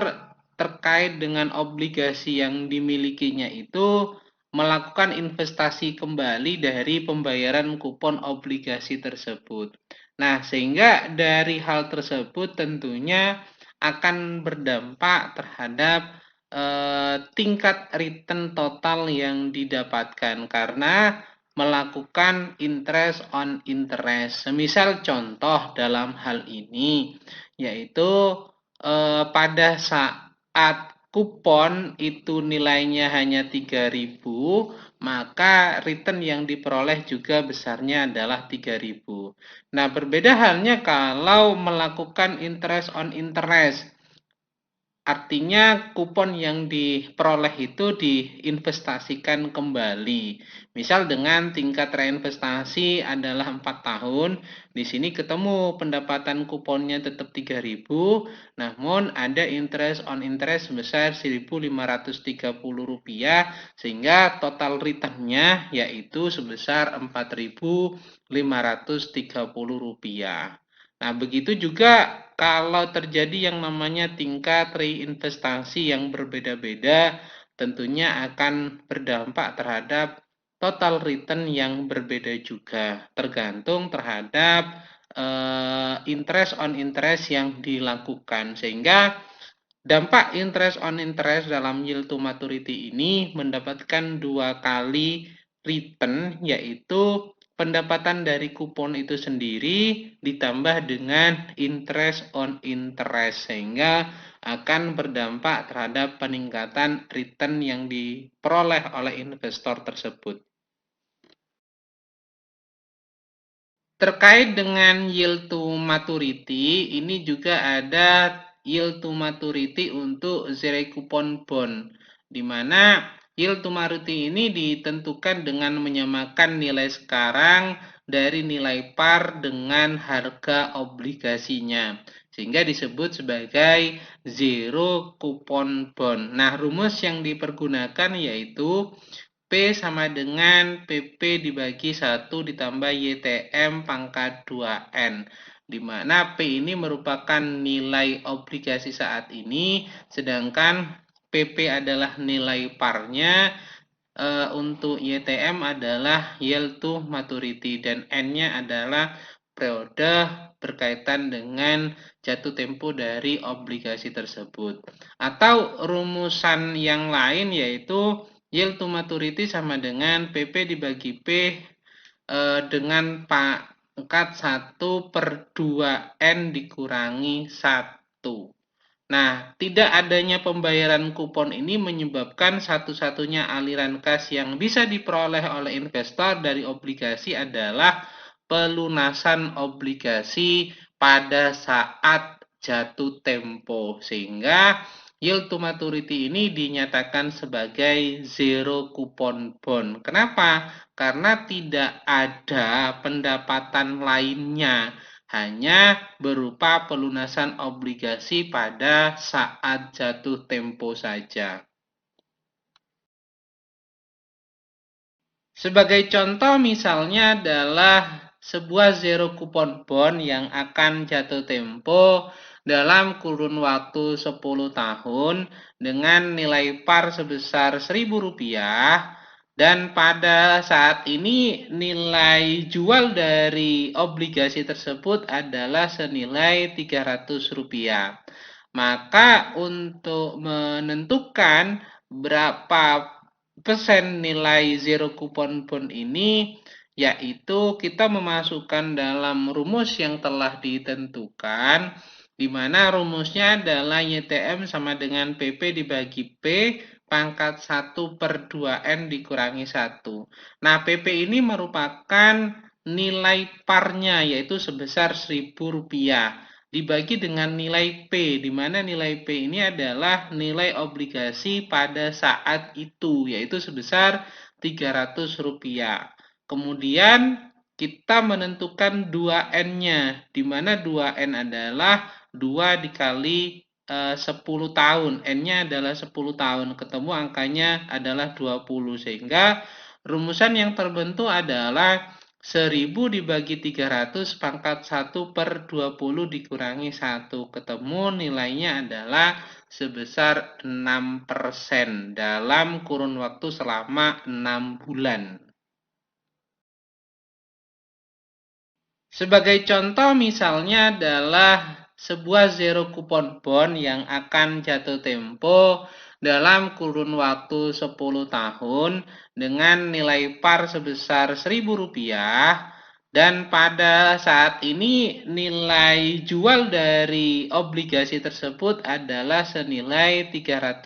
terkait dengan obligasi yang dimilikinya itu melakukan investasi kembali dari pembayaran kupon obligasi tersebut. Nah, sehingga dari hal tersebut tentunya akan berdampak terhadap tingkat return total yang didapatkan karena melakukan interest on interest. Semisal contoh dalam hal ini yaitu pada saat kupon itu nilainya hanya 3.000, maka return yang diperoleh juga besarnya adalah 3.000. Nah, berbeda halnya kalau melakukan interest on interest. Artinya kupon yang diperoleh itu diinvestasikan kembali. Misal dengan tingkat reinvestasi adalah 4 tahun, di sini ketemu pendapatan kuponnya tetap 3.000, namun ada interest on interest sebesar Rp1.530, sehingga total returnnya yaitu sebesar Rp4.530. Nah, begitu juga kalau terjadi yang namanya tingkat reinvestasi yang berbeda-beda, tentunya akan berdampak terhadap total return yang berbeda juga, tergantung terhadap interest on interest yang dilakukan. Sehingga dampak interest on interest dalam yield to maturity ini mendapatkan 2 kali return, yaitu pendapatan dari kupon itu sendiri ditambah dengan interest on interest, sehingga akan berdampak terhadap peningkatan return yang diperoleh oleh investor tersebut. Terkait dengan yield to maturity, ini juga ada yield to maturity untuk zero coupon bond, di mana yield to maturity ini ditentukan dengan menyamakan nilai sekarang dari nilai par dengan harga obligasinya, sehingga disebut sebagai zero coupon bond. Nah, rumus yang dipergunakan yaitu P sama dengan PP dibagi 1 ditambah YTM pangkat 2N. Di mana P ini merupakan nilai obligasi saat ini, sedangkan PP adalah nilai parnya, untuk YTM adalah yield to maturity dan N-nya adalah periode berkaitan dengan jatuh tempo dari obligasi tersebut. Atau rumusan yang lain yaitu yield to maturity sama dengan PP dibagi P dengan pangkat 1/2N dikurangi 1. Nah, tidak adanya pembayaran kupon ini menyebabkan satu-satunya aliran kas yang bisa diperoleh oleh investor dari obligasi adalah pelunasan obligasi pada saat jatuh tempo. Sehingga yield to maturity ini dinyatakan sebagai zero coupon bond. Kenapa? Karena tidak ada pendapatan lainnya, hanya berupa pelunasan obligasi pada saat jatuh tempo saja. Sebagai contoh misalnya adalah sebuah zero coupon bond yang akan jatuh tempo dalam kurun waktu 10 tahun dengan nilai par sebesar Rp1.000 dan pada saat ini nilai jual dari obligasi tersebut adalah senilai Rp300. Maka untuk menentukan berapa persen nilai zero coupon bond ini, yaitu kita memasukkan dalam rumus yang telah ditentukan, di mana rumusnya adalah YTM sama dengan PP dibagi P pangkat 1/2N dikurangi 1. Nah, PP ini merupakan nilai parnya, yaitu sebesar Rp1.000 dibagi dengan nilai P, di mana nilai P ini adalah nilai obligasi pada saat itu, yaitu sebesar Rp300. Kemudian kita menentukan 2N-nya, di mana 2N adalah 2 dikali 10 tahun. N-nya adalah 10 tahun, ketemu angkanya adalah 20, sehingga rumusan yang terbentuk adalah 1000 dibagi 300 pangkat 1/20 dikurangi 1. Ketemu nilainya adalah sebesar 6% dalam kurun waktu selama 6 bulan. Sebagai contoh misalnya adalah sebuah zero coupon bond yang akan jatuh tempo dalam kurun waktu 10 tahun dengan nilai par sebesar Rp1.000 dan pada saat ini nilai jual dari obligasi tersebut adalah senilai Rp300.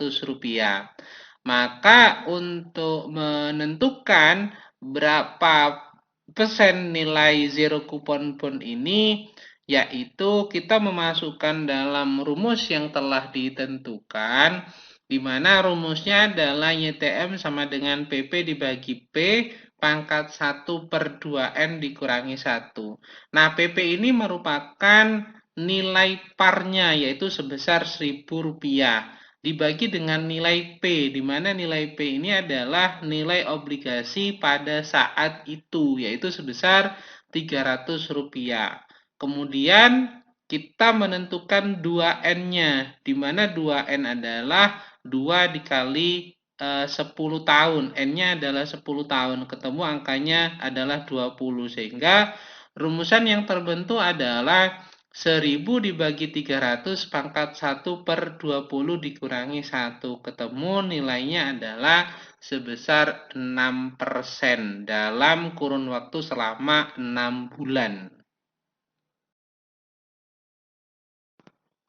Maka untuk menentukan berapa persen nilai zero coupon bond ini, yaitu kita memasukkan dalam rumus yang telah ditentukan, di mana rumusnya adalah YTM sama dengan PP dibagi P pangkat 1/2N dikurangi 1. Nah, PP ini merupakan nilai parnya, yaitu sebesar Rp1.000 dibagi dengan nilai P, di mana nilai P ini adalah nilai obligasi pada saat itu, yaitu sebesar Rp300. Kemudian kita menentukan 2N-nya, di mana 2N adalah 2 dikali 10 tahun. N-nya adalah 10 tahun, ketemu angkanya adalah 20, sehingga rumusan yang terbentuk adalah 1000 dibagi 300 pangkat 1/20 dikurangi 1. Ketemu nilainya adalah sebesar 6% dalam kurun waktu selama 6 bulan.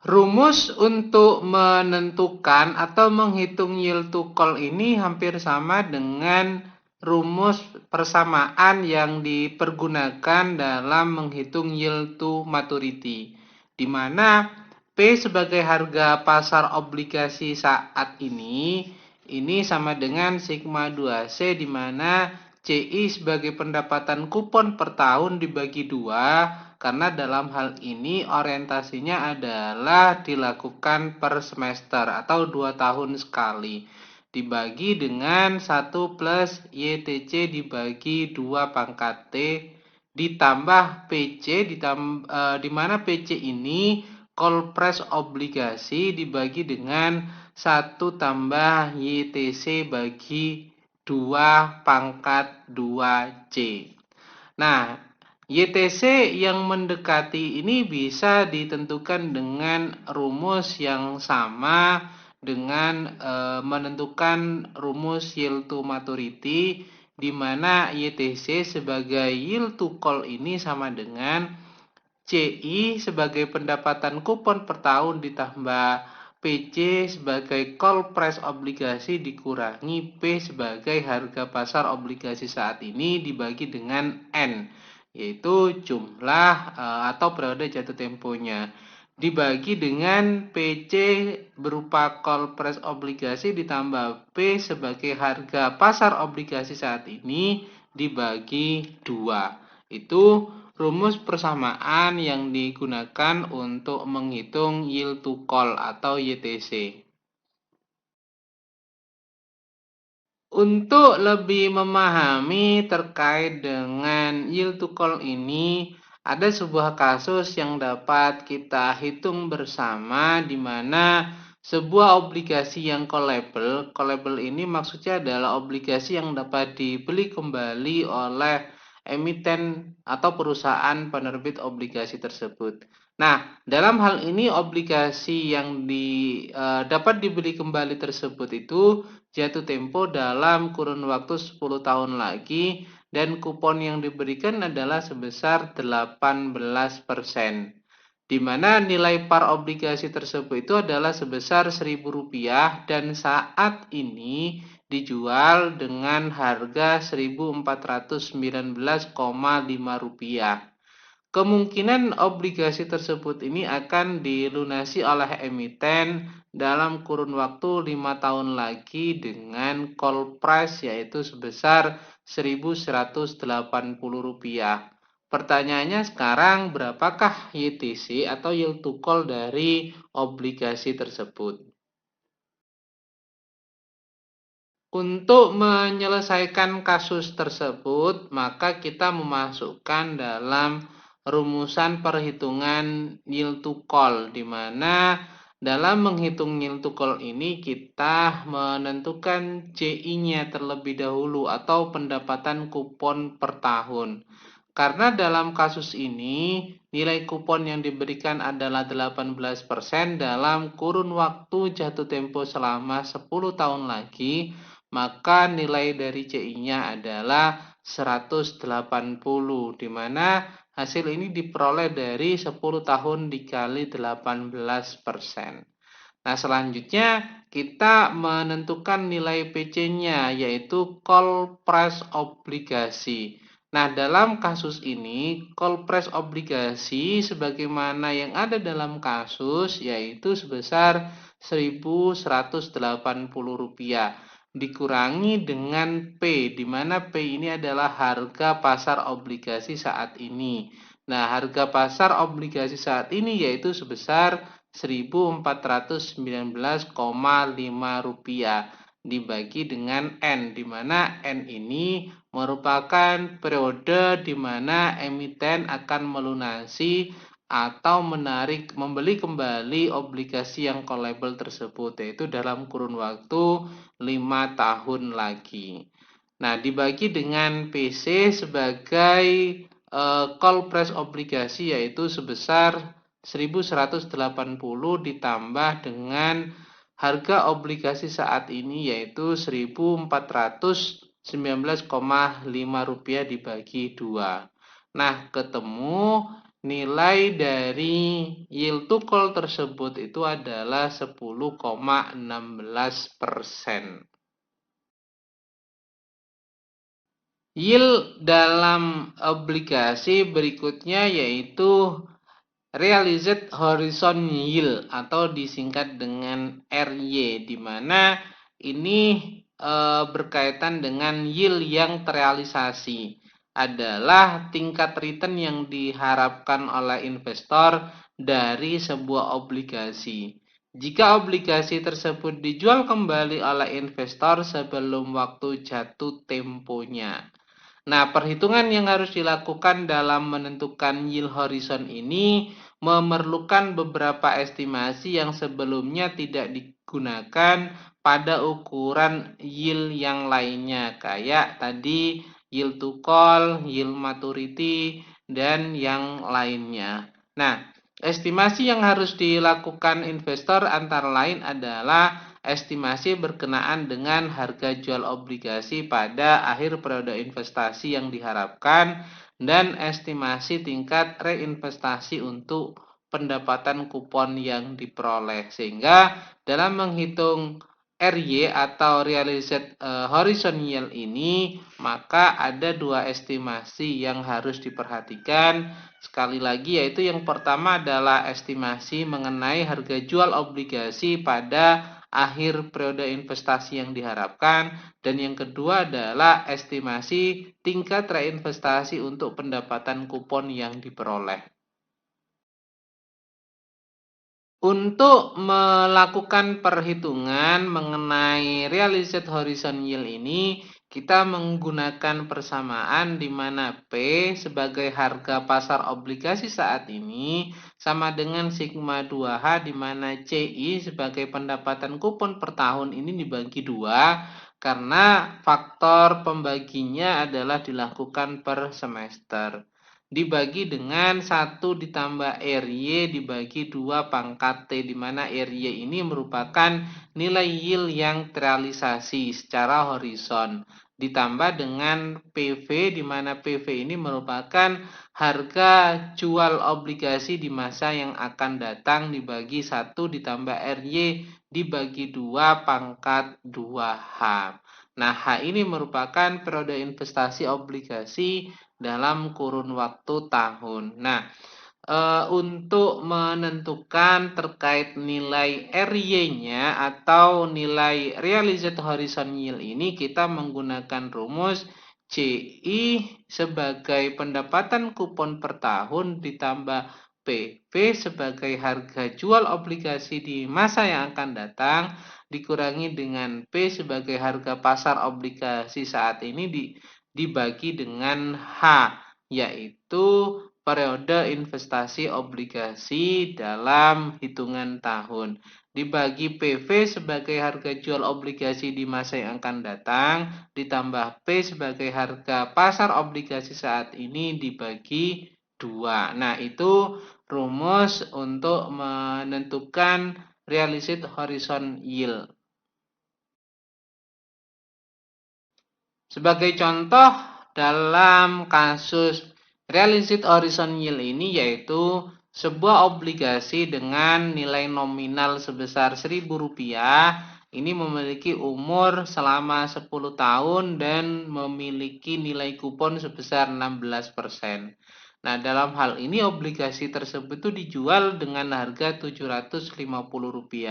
Rumus untuk menentukan atau menghitung yield to call ini hampir sama dengan rumus persamaan yang dipergunakan dalam menghitung yield to maturity, di mana P sebagai harga pasar obligasi saat ini sama dengan sigma 2C, di mana CI sebagai pendapatan kupon per tahun dibagi 2, karena dalam hal ini orientasinya adalah dilakukan per semester atau 2 tahun sekali, dibagi dengan 1 plus YTC dibagi 2 pangkat T ditambah PC, di mana PC ini call price obligasi dibagi dengan 1 tambah YTC bagi 2 pangkat 2C. Nah, YTC yang mendekati ini bisa ditentukan dengan rumus yang sama dengan menentukan rumus yield to maturity, di mana YTC sebagai yield to call ini sama dengan CI sebagai pendapatan kupon per tahun ditambah PC sebagai call price obligasi dikurangi P sebagai harga pasar obligasi saat ini dibagi dengan N, yaitu jumlah atau periode jatuh temponya, dibagi dengan PC berupa call price obligasi ditambah P sebagai harga pasar obligasi saat ini dibagi 2. Itu rumus persamaan yang digunakan untuk menghitung yield to call atau YTC. Untuk lebih memahami terkait dengan yield to call ini, ada sebuah kasus yang dapat kita hitung bersama, di mana sebuah obligasi yang callable ini maksudnya adalah obligasi yang dapat dibeli kembali oleh emiten atau perusahaan penerbit obligasi tersebut. Nah, dalam hal ini obligasi yang dapat dibeli kembali tersebut itu jatuh tempo dalam kurun waktu 10 tahun lagi, dan kupon yang diberikan adalah sebesar 18%, di mana nilai par obligasi tersebut itu adalah sebesar Rp1.000 dan saat ini dijual dengan harga Rp1.419,5. Kemungkinan obligasi tersebut ini akan dilunasi oleh emiten dalam kurun waktu 5 tahun lagi dengan call price yaitu sebesar Rp1.180. Pertanyaannya sekarang, berapakah YTC atau yield to call dari obligasi tersebut? Untuk menyelesaikan kasus tersebut, maka kita memasukkan dalam rumusan perhitungan yield to call, di mana dalam menghitung yield to call ini kita menentukan CI-nya terlebih dahulu atau pendapatan kupon per tahun. Karena dalam kasus ini nilai kupon yang diberikan adalah 18% dalam kurun waktu jatuh tempo selama 10 tahun lagi, maka nilai dari CI-nya adalah 180, di mana hasil ini diperoleh dari 10 tahun dikali 18%. Nah, selanjutnya kita menentukan nilai PC-nya, yaitu call price obligasi. Nah, dalam kasus ini, call price obligasi sebagaimana yang ada dalam kasus, yaitu sebesar Rp1.180 dikurangi dengan P, di mana P ini adalah harga pasar obligasi saat ini. Nah, harga pasar obligasi saat ini yaitu sebesar Rp1.419,5 dibagi dengan N, di mana N ini merupakan periode di mana emiten akan melunasi atau membeli kembali obligasi yang callable tersebut, yaitu dalam kurun waktu 5 tahun lagi. Nah, dibagi dengan PC sebagai call price obligasi, yaitu sebesar 1.180 ditambah dengan harga obligasi saat ini yaitu Rp1.419,5 dibagi 2. Nah, ketemu nilai dari yield to call tersebut itu adalah 10,16%. Yield dalam obligasi berikutnya yaitu realized horizon yield atau disingkat dengan RY, di mana ini berkaitan dengan yield yang terrealisasi, adalah tingkat return yang diharapkan oleh investor dari sebuah obligasi jika obligasi tersebut dijual kembali oleh investor sebelum waktu jatuh temponya. Nah, perhitungan yang harus dilakukan dalam menentukan yield horizon ini memerlukan beberapa estimasi yang sebelumnya tidak digunakan pada ukuran yield yang lainnya, kayak tadi yield to call, yield maturity, dan yang lainnya. Nah, estimasi yang harus dilakukan investor antara lain adalah estimasi berkenaan dengan harga jual obligasi pada akhir periode investasi yang diharapkan dan estimasi tingkat reinvestasi untuk pendapatan kupon yang diperoleh. Sehingga dalam menghitung RY atau Realized Horizon Yield ini, maka ada dua estimasi yang harus diperhatikan. Sekali lagi, yaitu yang pertama adalah estimasi mengenai harga jual obligasi pada akhir periode investasi yang diharapkan, dan yang kedua adalah estimasi tingkat reinvestasi untuk pendapatan kupon yang diperoleh. Untuk melakukan perhitungan mengenai realized horizon yield ini, kita menggunakan persamaan di mana P sebagai harga pasar obligasi saat ini sama dengan sigma 2H, di mana CI sebagai pendapatan kupon per tahun ini dibagi 2 karena faktor pembaginya adalah dilakukan per semester. Dibagi dengan 1 ditambah RY dibagi 2 pangkat T, di mana RY ini merupakan nilai yield yang terrealisasi secara horizon, ditambah dengan PV, di mana PV ini merupakan harga jual obligasi di masa yang akan datang, dibagi 1 ditambah RY dibagi 2 pangkat 2H. Nah, H ini merupakan periode investasi obligasi dalam kurun waktu tahun. Nah, untuk menentukan terkait nilai RY-nya atau nilai realized horizon yield ini, kita menggunakan rumus CI sebagai pendapatan kupon per tahun ditambah PV sebagai harga jual obligasi di masa yang akan datang dikurangi dengan P sebagai harga pasar obligasi saat ini dibagi dengan H, yaitu periode investasi obligasi dalam hitungan tahun, dibagi PV sebagai harga jual obligasi di masa yang akan datang, ditambah P sebagai harga pasar obligasi saat ini dibagi 2. Nah, itu rumus untuk menentukan realized horizon yield. Sebagai contoh, dalam kasus realized horizon yield ini, yaitu sebuah obligasi dengan nilai nominal sebesar Rp1.000 ini memiliki umur selama 10 tahun dan memiliki nilai kupon sebesar 16%. Nah, dalam hal ini obligasi tersebut itu dijual dengan harga Rp750.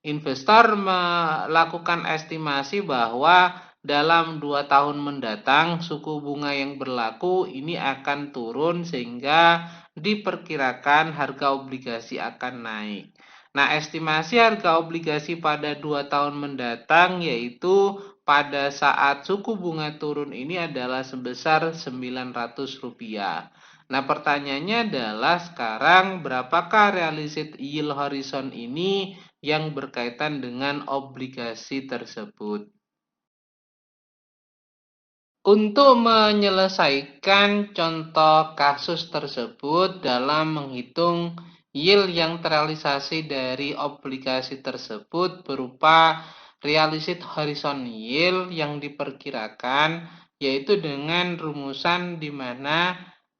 Investor melakukan estimasi bahwa dalam 2 tahun mendatang suku bunga yang berlaku ini akan turun sehingga diperkirakan harga obligasi akan naik. Nah, estimasi harga obligasi pada 2 tahun mendatang yaitu pada saat suku bunga turun ini adalah sebesar Rp900. Nah, pertanyaannya adalah sekarang berapakah realized yield horizon ini yang berkaitan dengan obligasi tersebut. Untuk menyelesaikan contoh kasus tersebut dalam menghitung yield yang terrealisasi dari obligasi tersebut berupa realized horizon yield yang diperkirakan, yaitu dengan rumusan di mana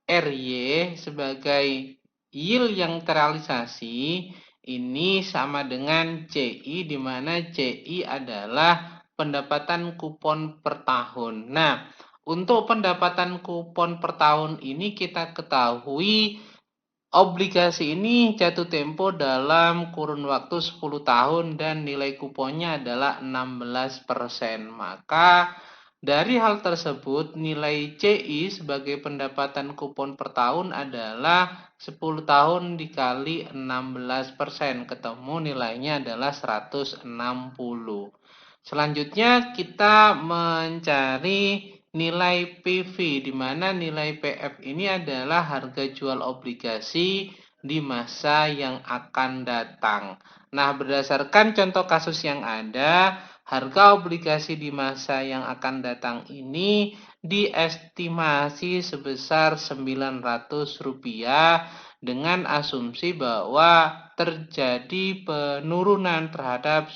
RY sebagai yield yang terrealisasi ini sama dengan CI, di mana CI adalah pendapatan kupon per tahun. Nah, untuk pendapatan kupon per tahun ini kita ketahui obligasi ini jatuh tempo dalam kurun waktu 10 tahun dan nilai kuponnya adalah 16%. Maka dari hal tersebut nilai CI sebagai pendapatan kupon per tahun adalah 10 tahun dikali 16%. Ketemu nilainya adalah 160. Selanjutnya kita mencari nilai PV, di mana nilai PF ini adalah harga jual obligasi di masa yang akan datang. Nah, berdasarkan contoh kasus yang ada, harga obligasi di masa yang akan datang ini diestimasi sebesar Rp900 dengan asumsi bahwa terjadi penurunan terhadap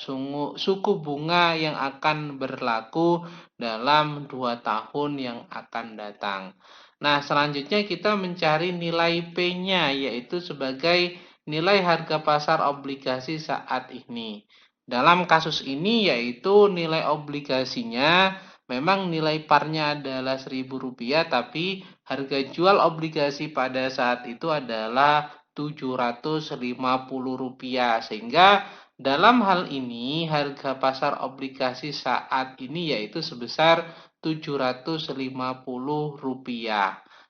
suku bunga yang akan berlaku dalam 2 tahun yang akan datang. Nah, selanjutnya kita mencari nilai P-nya, yaitu sebagai nilai harga pasar obligasi saat ini. Dalam kasus ini yaitu nilai obligasinya memang nilai parnya adalah Rp1.000, tapi harga jual obligasi pada saat itu adalah Rp750. Sehingga dalam hal ini harga pasar obligasi saat ini yaitu sebesar Rp750.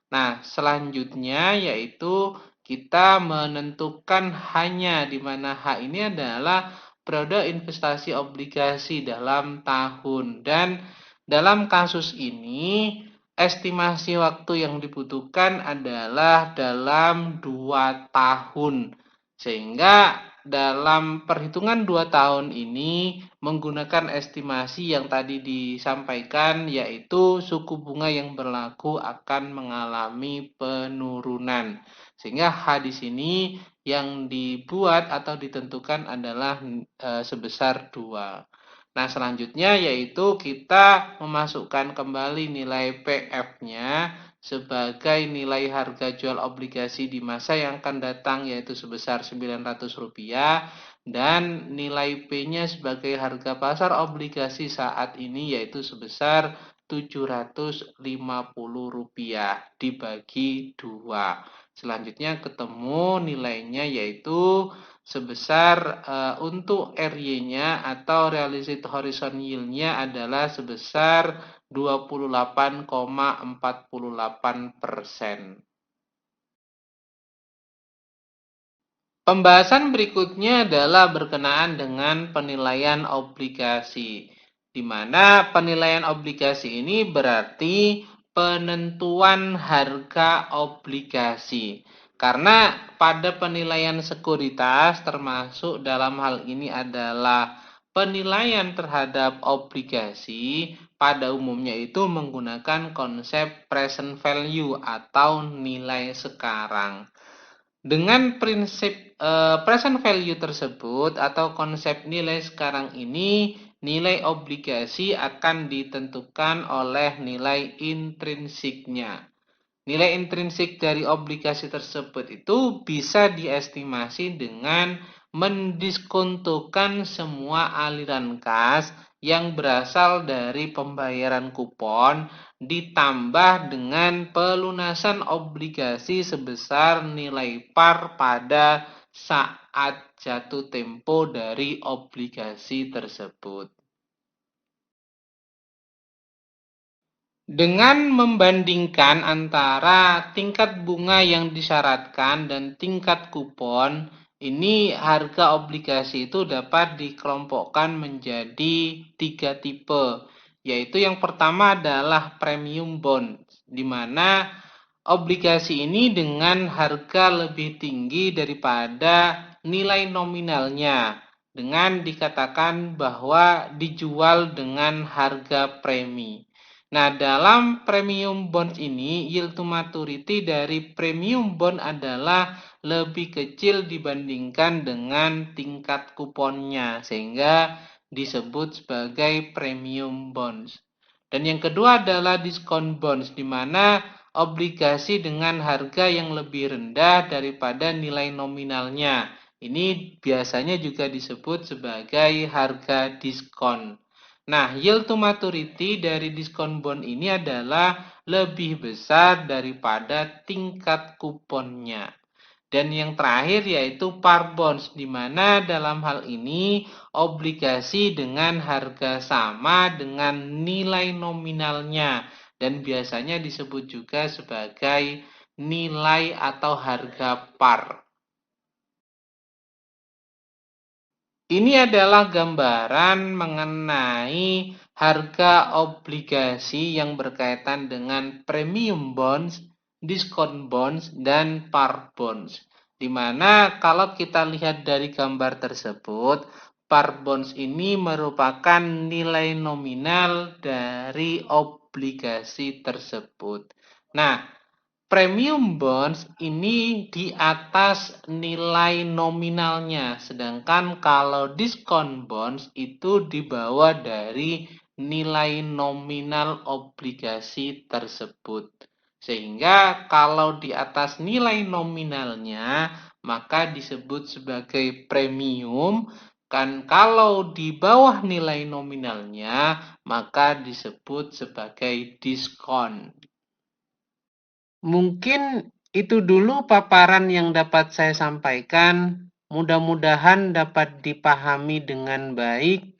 Nah, selanjutnya yaitu kita menentukan H-nya, di mana H ini adalah periode investasi obligasi dalam tahun. Dan dalam kasus ini, estimasi waktu yang dibutuhkan adalah dalam 2 tahun. Sehingga dalam perhitungan 2 tahun ini menggunakan estimasi yang tadi disampaikan, yaitu suku bunga yang berlaku akan mengalami penurunan. Sehingga H di sini yang dibuat atau ditentukan adalah sebesar 2. Nah, selanjutnya yaitu kita memasukkan kembali nilai PF-nya sebagai nilai harga jual obligasi di masa yang akan datang, yaitu sebesar Rp900, dan nilai P-nya sebagai harga pasar obligasi saat ini yaitu sebesar Rp750 dibagi 2. Selanjutnya ketemu nilainya yaitu sebesar untuk RY-nya atau realistic horizon yield-nya adalah sebesar 28,48%. Pembahasan berikutnya adalah berkenaan dengan penilaian obligasi, di mana penilaian obligasi ini berarti penentuan harga obligasi. Karena pada penilaian sekuritas termasuk dalam hal ini adalah penilaian terhadap obligasi, pada umumnya itu menggunakan konsep present value atau nilai sekarang. Dengan prinsip present value tersebut atau konsep nilai sekarang ini, nilai obligasi akan ditentukan oleh nilai intrinsiknya. Nilai intrinsik dari obligasi tersebut itu bisa diestimasi dengan mendiskontokan semua aliran kas yang berasal dari pembayaran kupon ditambah dengan pelunasan obligasi sebesar nilai par pada saat jatuh tempo dari obligasi tersebut. Dengan membandingkan antara tingkat bunga yang disyaratkan dan tingkat kupon, ini harga obligasi itu dapat dikelompokkan menjadi 3 tipe, yaitu yang pertama adalah premium bond, di mana obligasi ini dengan harga lebih tinggi daripada nilai nominalnya, dengan dikatakan bahwa dijual dengan harga premi. Nah, dalam premium bond ini, yield to maturity dari premium bond adalah lebih kecil dibandingkan dengan tingkat kuponnya, sehingga disebut sebagai premium bonds. Dan yang kedua adalah discount bonds, di mana obligasi dengan harga yang lebih rendah daripada nilai nominalnya. Ini biasanya juga disebut sebagai harga diskon. Nah, yield to maturity dari diskon bond ini adalah lebih besar daripada tingkat kuponnya. Dan yang terakhir yaitu par bonds, di mana dalam hal ini obligasi dengan harga sama dengan nilai nominalnya dan biasanya disebut juga sebagai nilai atau harga par. Ini adalah gambaran mengenai harga obligasi yang berkaitan dengan premium bonds, discount bonds, dan par bonds. Di mana kalau kita lihat dari gambar tersebut, par bonds ini merupakan nilai nominal dari obligasi tersebut. Nah, premium bonds ini di atas nilai nominalnya, sedangkan kalau diskon bonds itu di bawah dari nilai nominal obligasi tersebut. Sehingga kalau di atas nilai nominalnya, maka disebut sebagai premium, kan kalau di bawah nilai nominalnya, maka disebut sebagai diskon. Mungkin itu dulu paparan yang dapat saya sampaikan. Mudah-mudahan dapat dipahami dengan baik.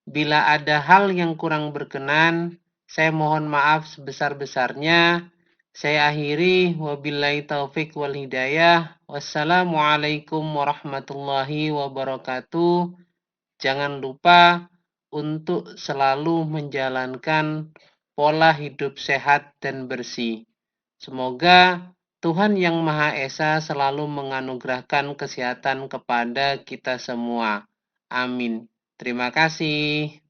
Bila ada hal yang kurang berkenan, saya mohon maaf sebesar-besarnya. Saya akhiri, wabillahi taufik wal hidayah. Wassalamualaikum warahmatullahi wabarakatuh. Jangan lupa untuk selalu menjalankan pola hidup sehat dan bersih. Semoga Tuhan Yang Maha Esa selalu menganugerahkan kesehatan kepada kita semua. Amin. Terima kasih.